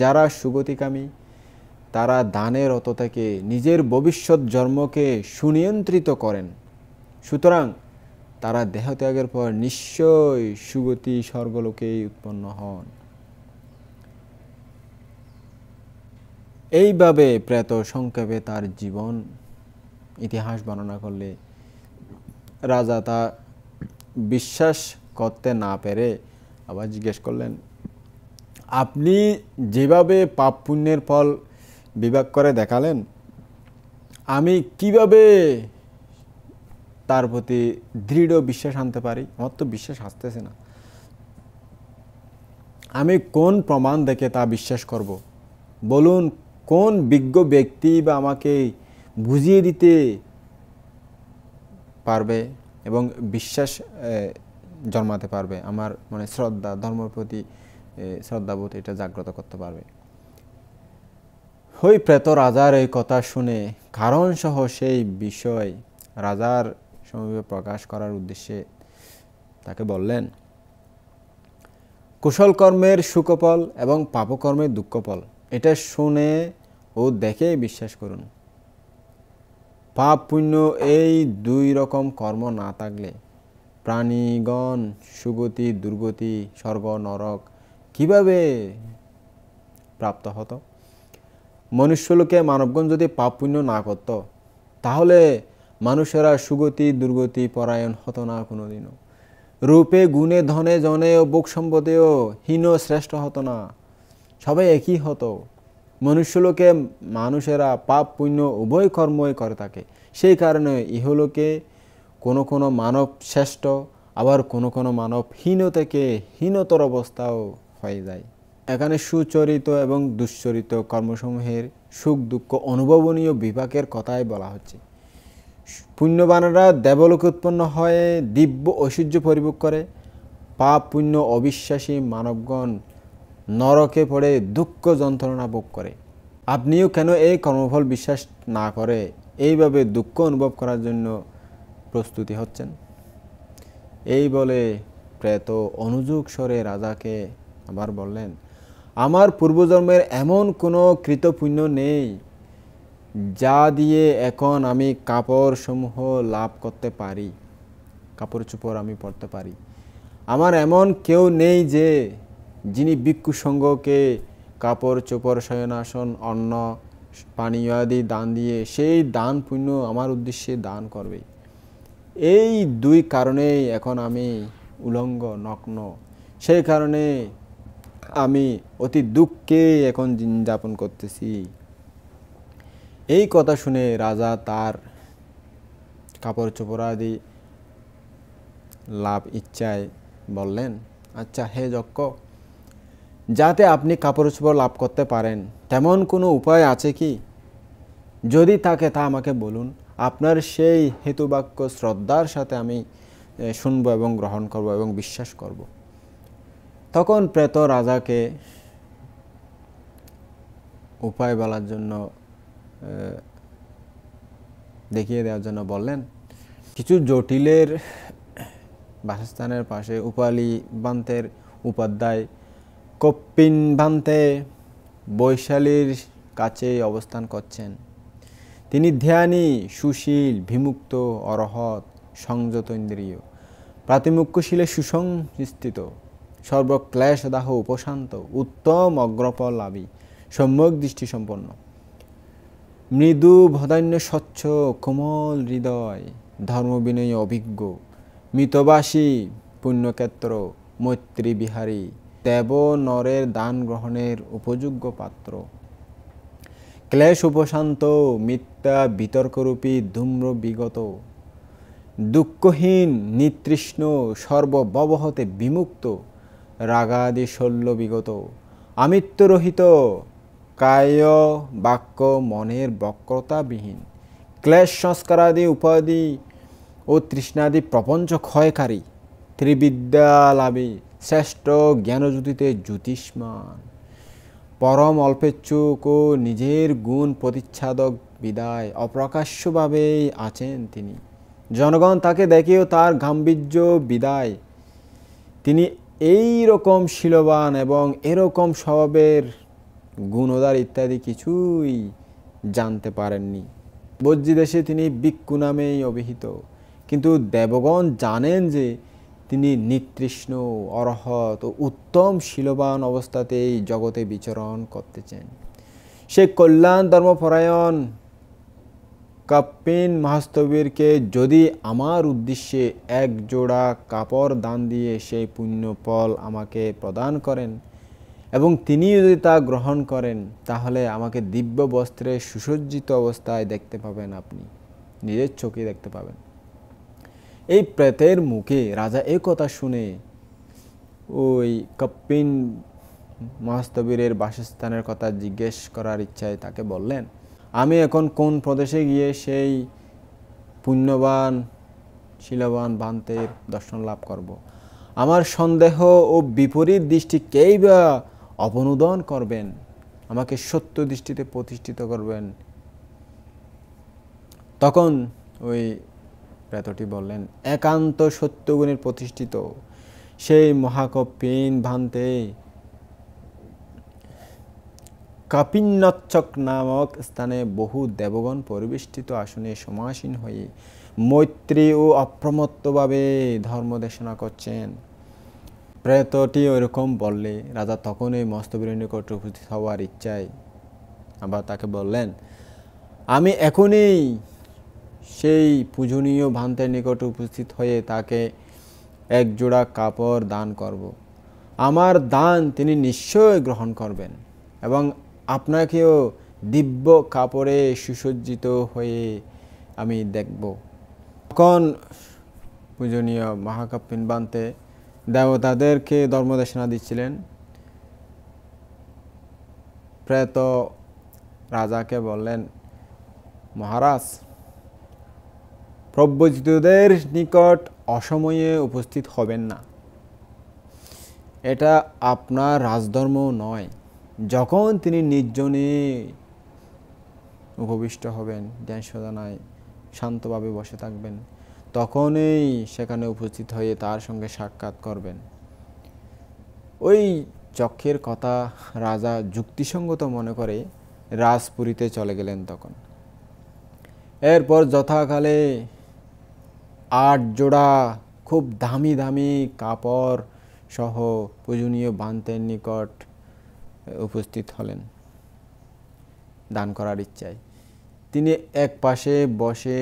যারা সুগতিকামী, তারা দানের রত থেকে নিজের ভবিষ্যৎ জন্মকে সুনিয়ন্ত্রিত করেন। সুতরাং তারা দেহত্যাগের পর নিশ্চয়ই সুগতি স্বর্গলোকেই উৎপন্ন হন। এইভাবে প্রেত সংক্ষেপে তার জীবন ইতিহাস বর্ণনা করলে রাজা তা বিশ্বাস করতে না পেরে আবার জিজ্ঞেস করলেন, আপনি যেভাবে পাপ পুণ্যের ফল বিভাগ করে দেখালেন, আমি কিভাবে তার প্রতি দৃঢ় বিশ্বাস আনতে পারি? আমার তো বিশ্বাস আসতেছে না। আমি কোন প্রমাণ দেখে তা বিশ্বাস করব? বলুন, কোন বিজ্ঞ ব্যক্তি বা আমাকে বুঝিয়ে দিতে পারবে এবং বিশ্বাস জন্মাতে পারবে, আমার মানে শ্রদ্ধা, ধর্মের প্রতি শ্রদ্ধাবোধ এটা জাগ্রত করতে পারবে? ওই প্রেত রাজার এই কথা শুনে কারণ সহ সেই বিষয় রাজার সমীপে প্রকাশ করার উদ্দেশ্যে তাকে বললেন, কুশল কর্মের সুখফল এবং পাপকর্মের দুঃখফল এটা শুনে ও দেখে বিশ্বাস করুন। পাপ পুণ্য এই দুই রকম কর্ম না থাকলে প্রাণীগণ সুগতি দুর্গতি স্বর্গ নরক কিভাবে প্রাপ্ত হতো? মনুষ্যলোকে মানবগণ যদি পাপ পুণ্য না করত, তাহলে মানুষেরা সুগতি দুর্গতি পরায়ণ হতো না কোনোদিনও। রূপে গুণে ধনে জনে ও ভোগ সম্পদেও হীন শ্রেষ্ঠ হতো না, সবাই একই হতো। মনুষ্যলোকে মানুষেরা পাপ পুণ্য উভয় কর্মই করে থাকে। সেই কারণে ইহলোকে কোনো কোনো মানব শ্রেষ্ঠ, আবার কোনো কোনো মানব হীন থেকে হীনতর অবস্থাও হয়ে যায়। এখানে সুচরিত এবং দুশ্চরিত কর্মসমূহের সুখ দুঃখ অনুভবনীয় বিপাকের কথাই বলা হচ্ছে। পুণ্যবানেরা দেবলোকে উৎপন্ন হয়ে দিব্য ঐশ্বর্য পরিভোগ করে, পাপ পুণ্য অবিশ্বাসী মানবগণ নরকে পড়ে দুঃখ যন্ত্রণা ভোগ করে। আপনিও কেন এই কর্মফল বিশ্বাস না করে এইভাবে দুঃখ অনুভব করার জন্য প্রস্তুতি হচ্ছেন? এই বলে প্রেত অনুযোগ স্বরে রাজাকে আবার বললেন, আমার পূর্বজন্মের এমন কোনো কৃতপুণ্য নেই যা দিয়ে এখন আমি কাপড় সমূহ লাভ করতে পারি, কাপড় চোপড় আমি পরতে পারি। আমার এমন কেউ নেই যে যিনি ভিক্ষু সঙ্গকে কাপড় চোপড় শয়নাসন অন্ন পানীয় আদি দান দিয়ে সেই দান পুণ্য আমার উদ্দেশ্যে দান করবে। এই দুই কারণেই এখন আমি উলঙ্গ নগ্ন, সেই কারণে আমি অতি দুঃখে এখন দিন যাপন করতেছি। এই কথা শুনে রাজা তার কাপড় চোপড় আদি লাভ ইচ্ছায় বললেন, আচ্ছা হে যক্ষ, যাতে আপনি কাপড় চোপড় লাভ করতে পারেন, তেমন কোনো উপায় আছে কি? যদি থাকে তা আমাকে বলুন। আপনার সেই হেতুবাক্য শ্রদ্ধার সাথে আমি শুনব এবং গ্রহণ করব এবং বিশ্বাস করব। তখন প্রেত রাজাকে উপায় বলার জন্য দেখিয়ে দেওয়ার জন্য বললেন, কিছু জটিলের বাসস্থানের পাশে উপালি বান্তের উপাধ্যায় কপ্পিন বান্তে বৈশালীর কাছেই অবস্থান করছেন। তিনি ধ্যানী, সুশীল, বিমুক্ত, অরহৎ, সংযত ইন্দ্রিয়, প্রাতিমুখ্যশীলে সুসংস্থিত, সর্বক্লেশদাহ উপশান্ত, উত্তম অগ্রফল লাভী, সম্যক দৃষ্টিসম্পন্ন, মৃদু ভদান্য স্বচ্ছ, কোমল হৃদয়, ধর্মবিনয়ী অভিজ্ঞ, মিতবাসী, পুণ্যক্ষেত্র, মৈত্রী বিহারী, দেব নরের দান গ্রহণের উপযোগ্য পাত্র, ক্লেশ উপশান্ত, মিথ্যা বিতর্করূপী ধূম্র বিগত, দুঃখহীন, নিতৃষ্ণ, সর্ববহতে বিমুক্ত, রাগাদি শল্য বিগত, আমিত্বরহিত, কায় বাক্য মনের বক্রতাবিহীন, ক্লেশ সংস্কারাদি উপাধি ও তৃষ্ণাদি প্রপঞ্চ ক্ষয়কারী, ত্রিবিদ্যালাভী, শ্রেষ্ঠ জ্ঞানজ্যোতিতে জ্যোতিষ্মান, পরম অল্পেচ্ছুক ও নিজের গুণ প্রতিচ্ছাদক বিদায় অপ্রকাশ্যভাবেই আছেন তিনি। জনগণ তাকে দেখেও তার গাম্ভীর্য বিদায় তিনি এই রকম শীলবান এবং এরকম স্বভাবের গুণদার ইত্যাদি কিছুই জানতে পারেননি। বজ্রদেশে তিনি ভিক্ষু নামেই অভিহিত, কিন্তু দেবগণ জানেন যে তিনি নিতৃষ্ণ, অরহৎ ও উত্তম শীলবান অবস্থাতেই জগতে বিচরণ করতেছেন। সে কল্যাণ ধর্মপরায়ণ কপ্পিন মহাস্তবীরকে যদি আমার উদ্দেশ্যে এক জোড়া কাপড় দান দিয়ে সেই পুণ্য ফল আমাকে প্রদান করেন এবং তিনি যদি তা গ্রহণ করেন, তাহলে আমাকে দিব্য বস্ত্রে সুসজ্জিত অবস্থায় দেখতে পাবেন, আপনি নিজের চোখে দেখতে পাবেন। এই প্রেতের মুখে রাজা এই কথা শুনে ওই কপ্পিন মহাস্তবীরের বাসস্থানের কথা জিজ্ঞেস করার ইচ্ছায় তাকে বললেন, আমি এখন কোন প্রদেশে গিয়ে সেই পুণ্যবান শীলবান বান্তের দর্শন লাভ করব? আমার সন্দেহ ও বিপরীত দৃষ্টি কেই বা অবনোদন করবেন, আমাকে সত্য দৃষ্টিতে প্রতিষ্ঠিত করবেন? তখন ওই প্রেতটি বললেন, একান্ত সত্যগুণের প্রতিষ্ঠিত সেই মহাকপ্পিন ভান্তে কাপিন্নচ্ছক নামক স্থানে বহু দেবগণ পরিবেষ্টিত আসনে সমাসীন হয়ে মৈত্রী ও অপ্রমত্তভাবে ধর্মদেশনা করছেন। প্রেতটি ওইরকম বললে রাজা তখন এই মস্তবীরের নিকট উপস্থিত হওয়ার ইচ্ছায় আবার তাকে বললেন, আমি এখনই সেই পূজনীয় ভান্তের নিকট উপস্থিত হয়ে তাকে এক জোড়া কাপড় দান করব। আমার দান তিনি নিশ্চয় গ্রহণ করবেন এবং আপনাকেও দিব্য কাপড়ে সুসজ্জিত হয়ে আমি দেখব। তখন পূজনীয় মহাকপ্পিন বান্তে দেবতাদেরকে ধর্মদেশনা দিচ্ছিলেন। প্রেত রাজাকে বললেন, মহারাজ, প্রব্রজিতদের নিকট অসময়ে উপস্থিত হবেন না, এটা আপনার রাজধর্ম নয়। যখন তিনি নির্জনে উপবিষ্ট হবেন, ধ্যান সাধনায় শান্তভাবে বসে থাকবেন, তখনই সেখানে উপস্থিত হয়ে তার সঙ্গে সাক্ষাৎ করবেন। ওই চক্ষের কথা রাজা যুক্তিসঙ্গত মনে করে রাজপুরীতে চলে গেলেন। তখন এরপর যথাকালে 8 জোড়া খুব দামি দামি কাপড় সহ পূজনীয় বান্তের নিকট উপস্থিত হলেন দান করার ইচ্ছায়। তিনি এক পাশে বসে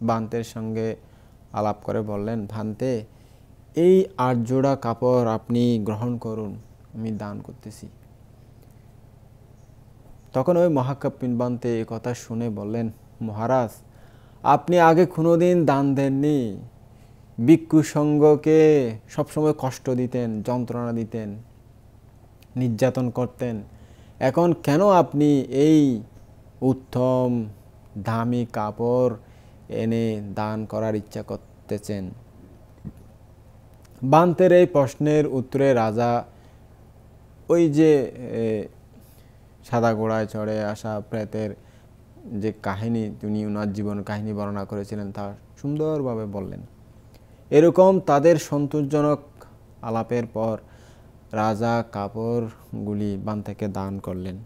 বান্তের সঙ্গে আলাপ করে বললেন, ভান্তে, এই 8 জোড়া কাপড় আপনি গ্রহণ করুন, আমি দান করতেছি। তখন ওই মহাকপ্পিন বান্তে এই কথা শুনে বললেন, মহারাজ, আপনি আগে কোনোদিন দান দেননি। ভিক্ষু সঙ্গকে সবসময় কষ্ট দিতেন, যন্ত্রণা দিতেন। নির্যাতন করতেন, এখন কেন আপনি এই উত্তম দামি কাপড় এনে দান করার ইচ্ছা করতেছেন? বান্তের এই প্রশ্নের উত্তরে রাজা ওই যে সাদা ঘোড়ায় চড়ে আসা প্রেতের যে কাহিনী, তিনি ওনার জীবন কাহিনী বর্ণনা করেছিলেন, তা সুন্দরভাবে বললেন। এরকম তাদের সন্তোষজনক আলাপের পর রাজা কাপড়গুলি বান্তেকে দান করলেন।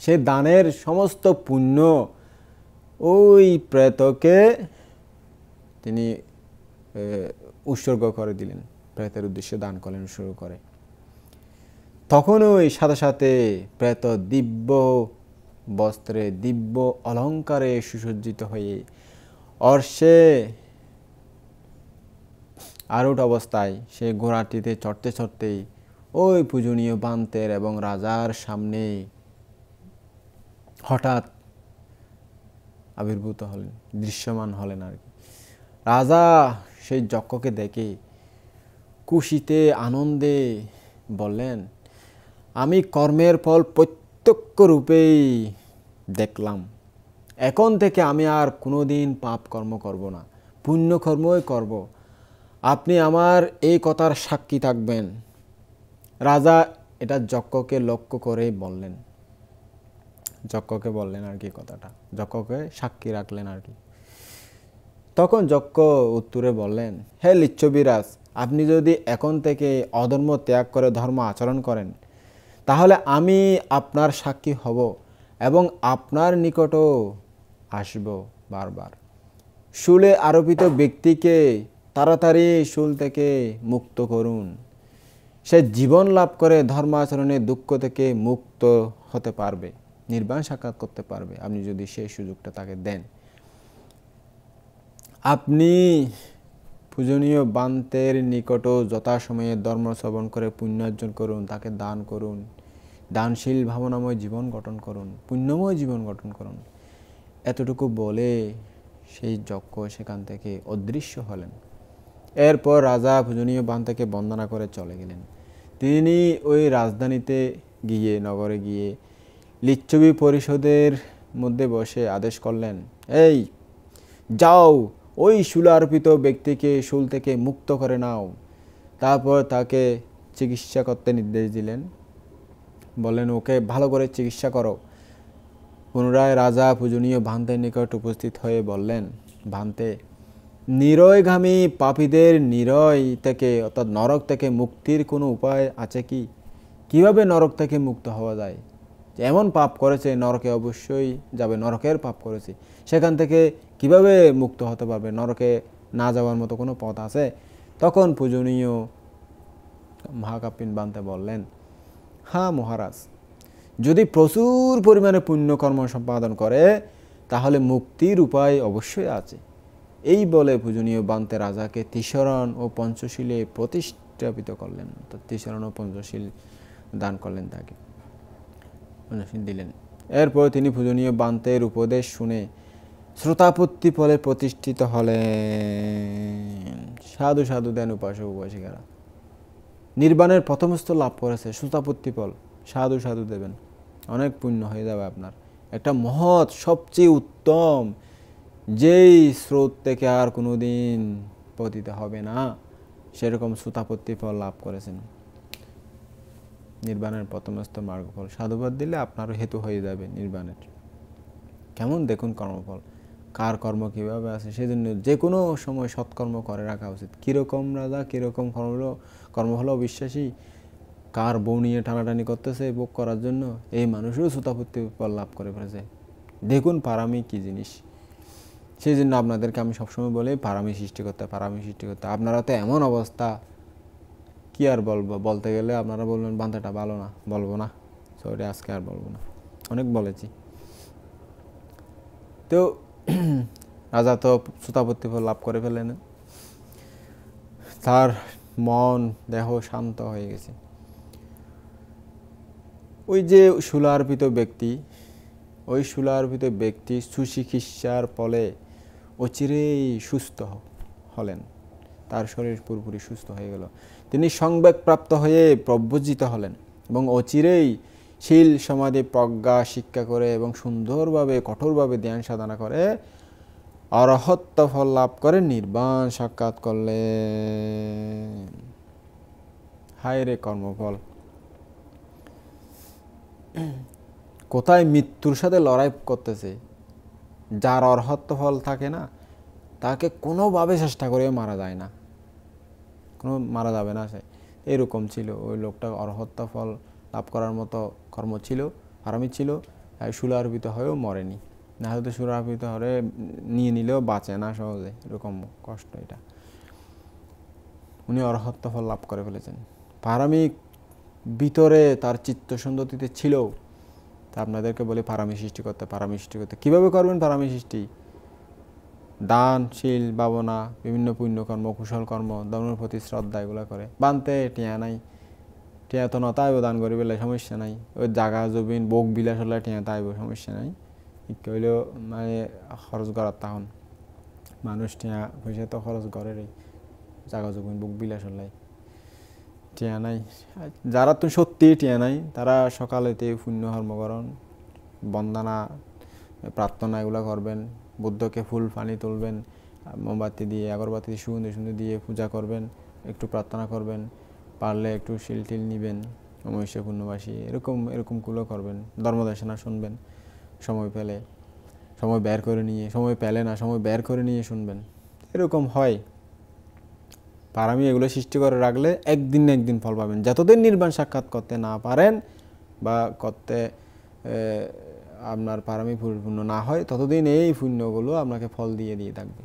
সে দানের সমস্ত পুণ্য ওই প্রেতকে তিনি উৎসর্গ করে দিলেন, প্রেতের উদ্দেশ্যে দান করলেন উৎসর্গ করে। তখন ওই সাথে সাথে প্রেত দিব্য বস্ত্রে দিব্য অলঙ্কারে সুসজ্জিত হয়ে অর্শে আরূঢ় অবস্থায় সে ঘোড়াটিতে চড়তে চড়তেই ওই পূজনীয় বান্তের এবং রাজার সামনে হঠাৎ আবির্ভূত হলেন, দৃশ্যমান হলেন আর কি। রাজা সেই যক্ষকে দেখে খুশিতে আনন্দে বললেন, আমি কর্মের ফল প্রত্যক্ষ রূপেই দেখলাম, এখন থেকে আমি আর কোনোদিন পাপ কর্ম করব না, পুণ্য কর্মই করব, আপনি আমার এই কথার সাক্ষী থাকবেন। রাজা এটা যক্ষকে লক্ষ্য করে বললেন, যক্ষকে বললেন আর কি কথাটা, যক্ষকে সাক্ষী রাখলেন আর কি। তখন যক্ষ উত্তরে বললেন, হে লিচ্ছবিরাজ, আপনি যদি এখন থেকে অধর্ম ত্যাগ করে ধর্ম আচরণ করেন, তাহলে আমি আপনার সাক্ষী হব এবং আপনার নিকটও আসব বারবার। শুলে আরোপিত ব্যক্তিকে তাড়াতাড়ি শুল থেকে মুক্ত করুন, সে জীবন লাভ করে ধর্মাচরণে দুঃখ থেকে মুক্ত হতে পারবে, নির্বাণ সাক্ষাৎ করতে পারবে, আপনি যদি সেই সুযোগটা তাকে দেন। আপনি পূজনীয় বান্তের নিকটও যথাসময়ে ধর্ম শ্রবণ করে পুণ্যার্জন করুন, তাকে দান করুন, দানশীল ভাবনাময় জীবন গঠন করুন, পুণ্যময় জীবন গঠন করুন। এতটুকু বলে সেই যক্ষ সেখান থেকে অদৃশ্য হলেন। এরপর রাজা পূজনীয় বান্তেকে বন্দনা করে চলে গেলেন। তিনি ওই রাজধানীতে গিয়ে, নগরে গিয়ে লিচ্ছবি পরিষদের মধ্যে বসে আদেশ করলেন, এই যাও, ওই শুলার্পিত ব্যক্তিকে শুল থেকে মুক্ত করে নাও। তারপর তাকে চিকিৎসা করতে নির্দেশ দিলেন, বললেন ওকে ভালো করে চিকিৎসা করো। পুনরায় রাজা পূজনীয় ভান্তের নিকট উপস্থিত হয়ে বললেন, ভান্তে, নিরয়গামী পাপীদের নিরয় থেকে অর্থাৎ নরক থেকে মুক্তির কোনো উপায় আছে কি? কিভাবে নরক থেকে মুক্ত হওয়া যায়? এমন পাপ করেছে নরকে অবশ্যই যাবে, নরকের পাপ করেছে, সেখান থেকে কিভাবে মুক্ত হতে পারবে? নরকে না যাওয়ার মতো কোনো পথ আছে? তখন পূজনীয় মহাকাপিন বান্তে বললেন, হ্যাঁ মহারাজ, যদি প্রচুর পরিমাণে পুণ্যকর্ম সম্পাদন করে তাহলে মুক্তির উপায় অবশ্যই আছে। এই বলে পূজনীয় বান্তে রাজাকে তিসরণ ও পঞ্চশীলে প্রতিষ্ঠাপিত করলেন, তিসরণ ও পঞ্চশীল দান করলেন, তাকে পঞ্চশীল দিলেন। এরপর তিনি পূজনীয় বান্তের উপদেশ শুনে শ্রোতাপত্তি ফলে প্রতিষ্ঠিত হলেন। সাধু সাধু দেন উপাসক উপাসিকারা, নির্বাণের প্রথম স্থল লাভ করেছে শ্রোতাপত্তি ফল, সাধু সাধু দেবেন, অনেক পুণ্য হয়ে যাবে আপনার। একটা মহৎ, সবচেয়ে উত্তম, যেই স্রোত থেকে আর কোনোদিন পতিত হবে না, সেরকম শ্রোতাপত্তি ফল লাভ করেছেন। নির্বাণের প্রথম স্তর মার্গফল, সাধুবাদ দিলে আপনারও হেতু হয়ে যাবে নির্বাণের। কেমন দেখুন কর্মফল, কার কর্ম কীভাবে আছে, সেজন্য যে কোনো সময় সৎকর্ম করে রাখা উচিত। কীরকম রাজা, কীরকম কর্ম হলো অবিশ্বাসী, কার বউ নিয়ে টানাটানি করতেছে ভোগ করার জন্য, এই মানুষও শ্রোতাপত্তি ফল লাভ করে ফেলেছে। দেখুন পারামি কী জিনিস। সেই জন্য আপনাদেরকে আমি সবসময় বলি পারামি সৃষ্টি করতে, পারামি সৃষ্টি করতে। আপনারা তো এমন অবস্থা, কি আর বলবো, বলতে গেলে আপনারা বলবেন বান্ধাটা ভালো না, বলবো না, সরি আজকে আর বলবো না, অনেক বলেছি। তো রাজা তো শ্রোতাপত্তি ফল লাভ করে ফেলেন, তার মন দেহ শান্ত হয়ে গেছে। ওই যে শুলার্পিত ব্যক্তি, ওই শুলার্পিত ব্যক্তি সুচিকিৎসার ফলে অচিরেই সুস্থ হলেন, তার শরীর পুরোপুরি সুস্থ হয়ে গেল। তিনি সংবেগপ্রাপ্ত হয়ে প্রব্রজিত হলেন। এবং অচিরেই শীল সমাধি প্রজ্ঞা শিক্ষা করে এবং সুন্দরভাবে কঠোরভাবে ধ্যান সাধনা করে অরহত্ত ফল লাভ করে নির্বাণ সাক্ষাৎ করলেন। হায় রে কর্মফল! কোথায় মৃত্যুর সাথে লড়াই করতেছে। যার অরহত্ত ফল থাকে না, তাকে কোনোভাবে চেষ্টা করে মারা যায় না, মারা যাবে না। সে এরকম ছিল ওই লোকটা। অরহত্ত ফল লাভ করার মতো কর্ম ছিল, আরামই ছিল। সুলার্পিত হয়েও মরেনি, না হয়তো সুলার্পিত হয়ে নিয়ে নিলেও বাঁচে না সহজে, এরকম কষ্ট এটা। উনি অরহত্ত ফল লাভ করে ফেলেছেন। পারমিক ভিতরে তার চিত্ত সুন্দরতিতে ছিল। তা আপনাদেরকে বলি পারমি সৃষ্টি করতে। পারমি সৃষ্টি করতে কীভাবে করবেন? পারমি সৃষ্টি দান, শীল, ভাবনা, বিভিন্ন পুণ্যকর্ম, কুশল কর্ম, ধর্মের প্রতি শ্রদ্ধা, এগুলো করে। বানতে টিয়া নাই, টিয়া তো নতাইব, দান করি পেলে সমস্যা নাই। ওই জাগা জবিন বোক বিলাস হলে টিয়া তাইব, সমস্যা নাই। হইলেও মানে খরচ করার তখন মানুষ টিয়া পয়সা তো খরচ করেরই, জাগা জবিন বোক বিলাস হলে টিয়া নাই। যারা তো সত্যি টিয়া নাই, তারা সকালেতে পুণ্য কর্মকরণ, বন্দনা, প্রার্থনা এগুলো করবেন। বুদ্ধকে ফুল পানি তুলবেন, মোমবাতি দিয়ে, আগরবাতি দিয়ে, সুগন্ধি দিয়ে পূজা করবেন, একটু প্রার্থনা করবেন, পারলে একটু শিল টিল নিবেন, অমাবস্যা পূর্ণবাসী, এরকমগুলো করবেন। ধর্মদেশনা শুনবেন সময় পেলে, সময় বের করে নিয়ে, সময় পেলে না সময় বের করে নিয়ে শুনবেন। এরকম হয়। পারামি এগুলো সৃষ্টি করে রাখলে একদিন না একদিন ফল পাবেন। যতদিন নির্বাণ সাক্ষাৎ করতে না পারেন বা করতে আপনার পারামি পরিপূর্ণ না হয়, ততদিন এই পুণ্যগুলো আপনাকে ফল দিয়ে থাকবে।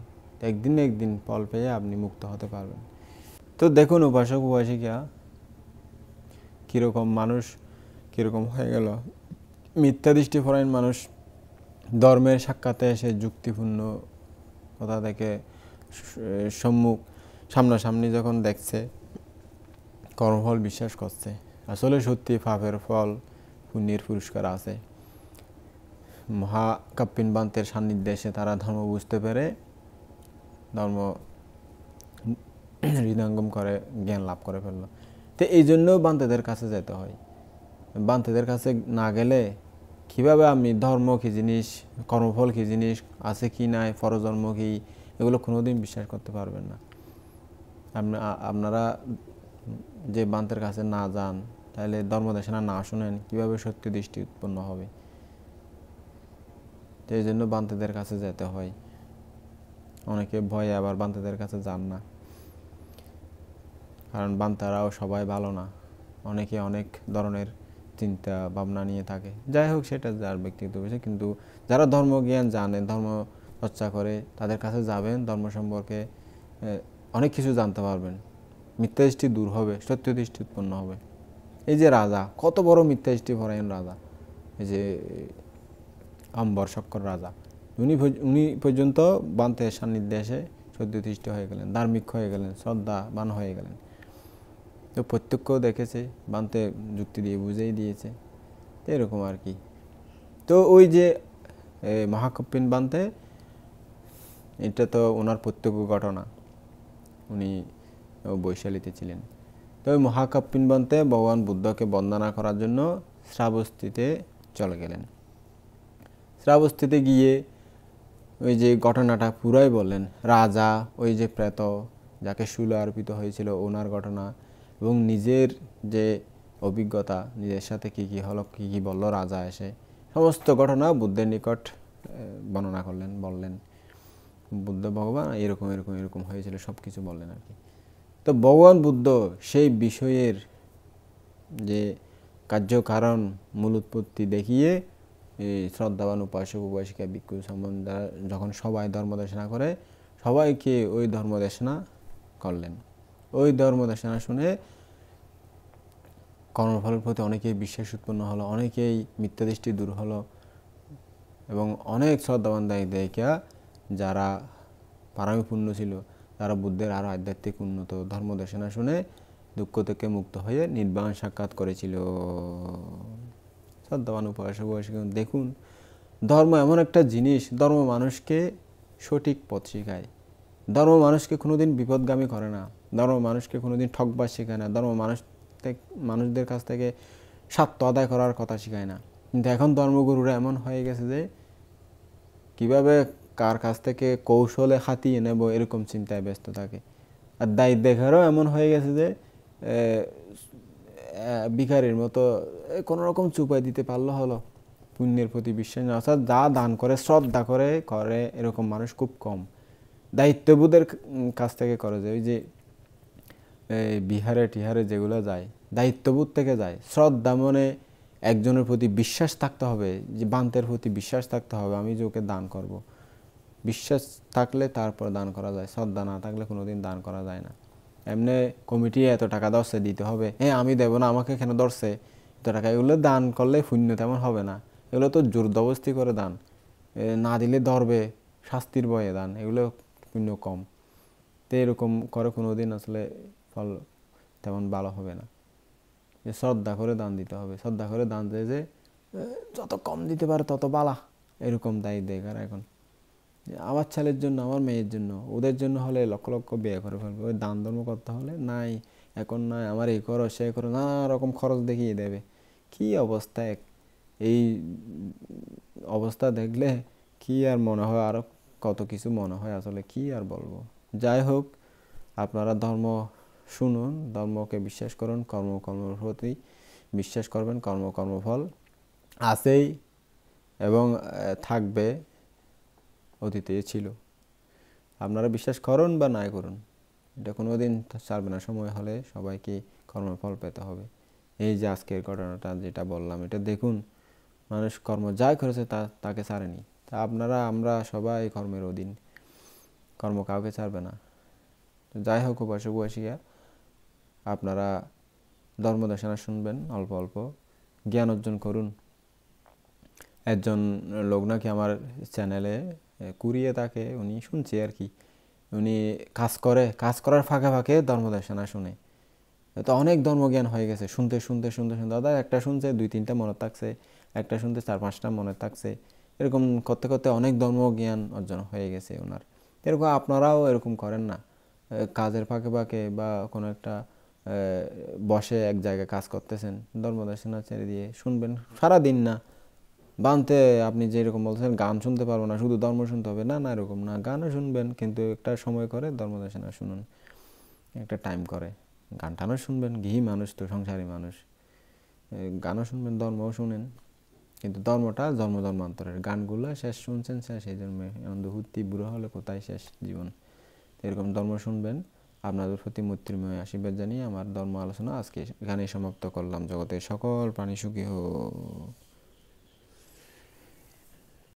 একদিন না একদিন ফল পেয়ে আপনি মুক্ত হতে পারবেন। তো দেখুন উপাসক উপাসিকা কীরকম মানুষ, কীরকম হয়ে গেল। মিথ্যা দৃষ্টিপরায়ণ মানুষ ধর্মের সাক্ষাতে এসে যুক্তিপূর্ণ কথা থেকে সামনাসামনি যখন দেখছে, কর্মফল বিশ্বাস করছে। আসলে সত্যি পাপের ফল, পুণ্যের পুরস্কার আছে। মহাকাপ্পিন বান্তের সান্নিধ্যে এসে তারা ধর্ম বুঝতে পেরে ধর্ম হৃদয়ঙ্গম করে জ্ঞান লাভ করে ফেলল। তো এই জন্য বান্তেদের কাছে যেতে হয়। বান্তেদের কাছে না গেলে কীভাবে আপনি ধর্ম কী জিনিস, কর্মফল কী জিনিস, আছে কি নাই, পরজন্ম কী, এগুলো কোনোদিন বিশ্বাস করতে পারবেন না। আপনারা যে বান্তের কাছে না যান, তাহলে ধর্মদেশনা না শুনেন, কীভাবে সত্য দৃষ্টি উৎপন্ন হবে? এই জন্য বান্তেদের কাছে যেতে হয়। অনেকে ভয়ে আবার বান্তেদের কাছে যান না, কারণ বান্তারাও সবাই ভালো না। অনেকে অনেক ধরনের চিন্তা ভাবনা নিয়ে থাকে। যাই হোক, সেটা যার ব্যক্তিগত বিষয়। কিন্তু যারা ধর্মজ্ঞান জানে, ধর্ম চর্চা করে, তাদের কাছে যাবেন, ধর্ম সম্পর্কে অনেক কিছু জানতে পারবেন। মিথ্যা দৃষ্টি দূর হবে, সত্য দৃষ্টি উৎপন্ন হবে। এই যে রাজা, কত বড় মিথ্যা দৃষ্টি পরায়ণ রাজা, এই যে অম্বর শক্কর রাজা, উনি পর্যন্ত বান্তের সান্নিধ্যে এসে সত্যদৃষ্ট হয়ে গেলেন, ধার্মিক হয়ে গেলেন, শ্রদ্ধাবান হয়ে গেলেন। তো প্রত্যক্ষ দেখেছে, বান্তে যুক্তি দিয়ে বুঝেই দিয়েছে, এরকম আর কি। তো ওই যে মহাকাপ্পিন বান্তে, এটা তো ওনার প্রত্যক্ষ ঘটনা, উনি বৈশালীতে ছিলেন। তো ওই মহাকাপ্পিন বান্তে ভগবান বুদ্ধকে বন্দনা করার জন্য শ্রাবস্তিতে চলে গেলেন। শ্রাবস্তিতে গিয়ে ওই যে ঘটনাটা পুরাই বললেন। রাজা, ওই যে প্রেত যাকে শূল অর্পিত হয়েছিল, ওনার ঘটনা, এবং নিজের যে অভিজ্ঞতা, নিজের সাথে কী কী হলো, কী কী বলল রাজা এসে, সমস্ত ঘটনা বুদ্ধের নিকট বর্ণনা করলেন, বললেন বুদ্ধ ভগবান এরকম এরকম এরকম হয়েছিল, সব কিছু বললেন আর কি। তো ভগবান বুদ্ধ সেই বিষয়ের যে কার্যকারণ, মূল উৎপত্তি দেখিয়ে এই শ্রদ্ধাবান উপাসক উপাসিকা ভিক্ষু সম্বন্ধে যখন সবাই ধর্মদেশনা করে, সবাইকে ওই ধর্মদেশনা করলেন। ওই ধর্মদেশনা শুনে কর্মফলের প্রতি অনেকেই বিশ্বাস উৎপন্ন হলো, অনেকেই মিথ্যা দৃষ্টি দূর হলো, এবং অনেক শ্রদ্ধাবান দায়িকা যারা পারমিপূর্ণ ছিল, তারা বুদ্ধের আরও আধ্যাত্মিক উন্নত ধর্মদেশনা শুনে দুঃখ থেকে মুক্ত হয়ে নির্বাণ সাক্ষাৎ করেছিল। শ্রদ্ধাবান উপাসক উপাসিকা, দেখুন ধর্ম এমন একটা জিনিস, ধর্ম মানুষকে সঠিক পথ শেখায়। ধর্ম মানুষকে কোনোদিন বিপদগামী করে না, ধর্ম মানুষকে কোনোদিন ঠকবার শেখায় না, ধর্ম মানুষদের কাছ থেকে স্বার্থ আদায় করার কথা শিখায় না। কিন্তু এখন ধর্মগুরুরা এমন হয়ে গেছে যে কিভাবে কার কাছ থেকে কৌশলে হাতিয়ে নেব এরকম চিন্তায় ব্যস্ত থাকে। আর দায়িত্ব দেখারও এমন হয়ে গেছে যে ভিখারির মতো কোনো রকম চুপাই দিতে পারলে হলো, পুণ্যের প্রতি বিশ্বাস না, অর্থাৎ যা দান করে শ্রদ্ধা করে করে এরকম মানুষ খুব কম। দায়িত্ববোধের কাছ থেকে করে, যে ওই যে বিহারে টিহারে যেগুলো যায় দায়িত্ববোধ থেকে যায়। শ্রদ্ধা মনে একজনের প্রতি বিশ্বাস থাকতে হবে, যে বান্তের প্রতি বিশ্বাস থাকতে হবে, আমি যে ওকে দান করব। বিশ্বাস থাকলে তারপর দান করা যায়, শ্রদ্ধা না থাকলে কোনোদিন দান করা যায় না। এমনি কমিটি এত টাকা ধরছে দিতে হবে, হ্যাঁ আমি দেবো না, আমাকে কেন ধরছে এত টাকা, এগুলো দান করলে পুণ্য তেমন হবে না। এগুলো তো জোরদবস্তি করে দান, না দিলে ধরবে শাস্তির ভয়ে দান, এগুলো পুণ্য কম। তো এরকম করে কোনোদিন আসলে ফল তেমন ভালো হবে না। যে শ্রদ্ধা করে দান দিতে হবে, শ্রদ্ধা করে দান দিয়ে যে যত কম দিতে পারে তত বালা, এরকম দায়ী দেখার। এখন আমার ছেলের জন্য, আমার মেয়ের জন্য, ওদের জন্য হলে লক্ষ লক্ষ ব্যয় করে ফেলবে। ওই দান ধর্ম করতে হলে নাই, এখন নাই, আমার এই করো সে করো, নানা রকম খরচ দেখিয়ে দেবে। কি অবস্থা! এই অবস্থা দেখলে কি আর মনে হয়, আরো কত কিছু মনে হয়, আসলে কি আর বলবো। যাই হোক, আপনারা ধর্ম শুনুন, ধর্মকে বিশ্বাস করুন, কর্মের প্রতি বিশ্বাস করবেন। কর্মফল আছেই এবং থাকবে, অতীতে ছিল। আপনারা বিশ্বাস করুন বা নাই করুন, এটা কোনোদিন ছাড়বে না। সময় হলে সবাইকে কর্মফল পেতে হবে। এই যে আজকের ঘটনাটা যেটা বললাম, এটা দেখুন, মানুষ কর্ম যাই করেছে তাকে ছাড়েনি। তা আমরা সবাই কর্মের অধীন, কর্ম কাউকে ছাড়বে না। যাই হোক, উপাসক উপাসিকা, আপনারা ধর্মদেশনা শুনবেন, অল্প অল্প জ্ঞান অর্জন করুন। একজন লোক নাকি আমার চ্যানেলে কুড়িয়ে থাকে, উনি শুনছি আর কি, উনি কাজ করার ফাঁকে ফাঁকে ধর্মদেশনা শুনে, তো অনেক ধর্মজ্ঞান হয়ে গেছে। শুনতে শুনতে শুনতে শুনতে দাদা একটা শুনছে 2-3টা মনে থাকছে, একটা শুনতে 4-5টা মনে থাকছে, এরকম করতে করতে অনেক ধর্মজ্ঞান অর্জন হয়ে গেছে ওনার। এরকম আপনারাও এরকম করেন না, কাজের ফাঁকে ফাঁকে বা কোনো একটা বসে এক জায়গায় কাজ করতেছেন, ধর্মদেশনা ছেড়ে দিয়ে শুনবেন সারাদিন। না বানতে আপনি যেরকম বলছেন গান শুনতে পারবো না, শুধু ধর্ম শুনতে হবে, না না এরকম না, গানও শুনবেন, কিন্তু একটা সময় করে ধর্মদেশনা শুনুন, একটা টাইম করে। গান টানও শুনবেন, গৃহী মানুষ তো, সংসারী মানুষ, গানও শুনবেন, ধর্মও শুনেন, কিন্তু ধর্মটা ধর্মান্তরের। গানগুলো শেষ শুনছেন, শেষ এই জন্মে, হুত্তি বুড়ো হলে কোথায় শেষ জীবন। এরকম ধর্ম শুনবেন। আপনাদের প্রতি মৈত্রীময় আশীর্বাদ জানিয়ে আমার ধর্ম আলোচনা আজকে এখানেই সমাপ্ত করলাম। জগতের সকল প্রাণী সুখী হোক।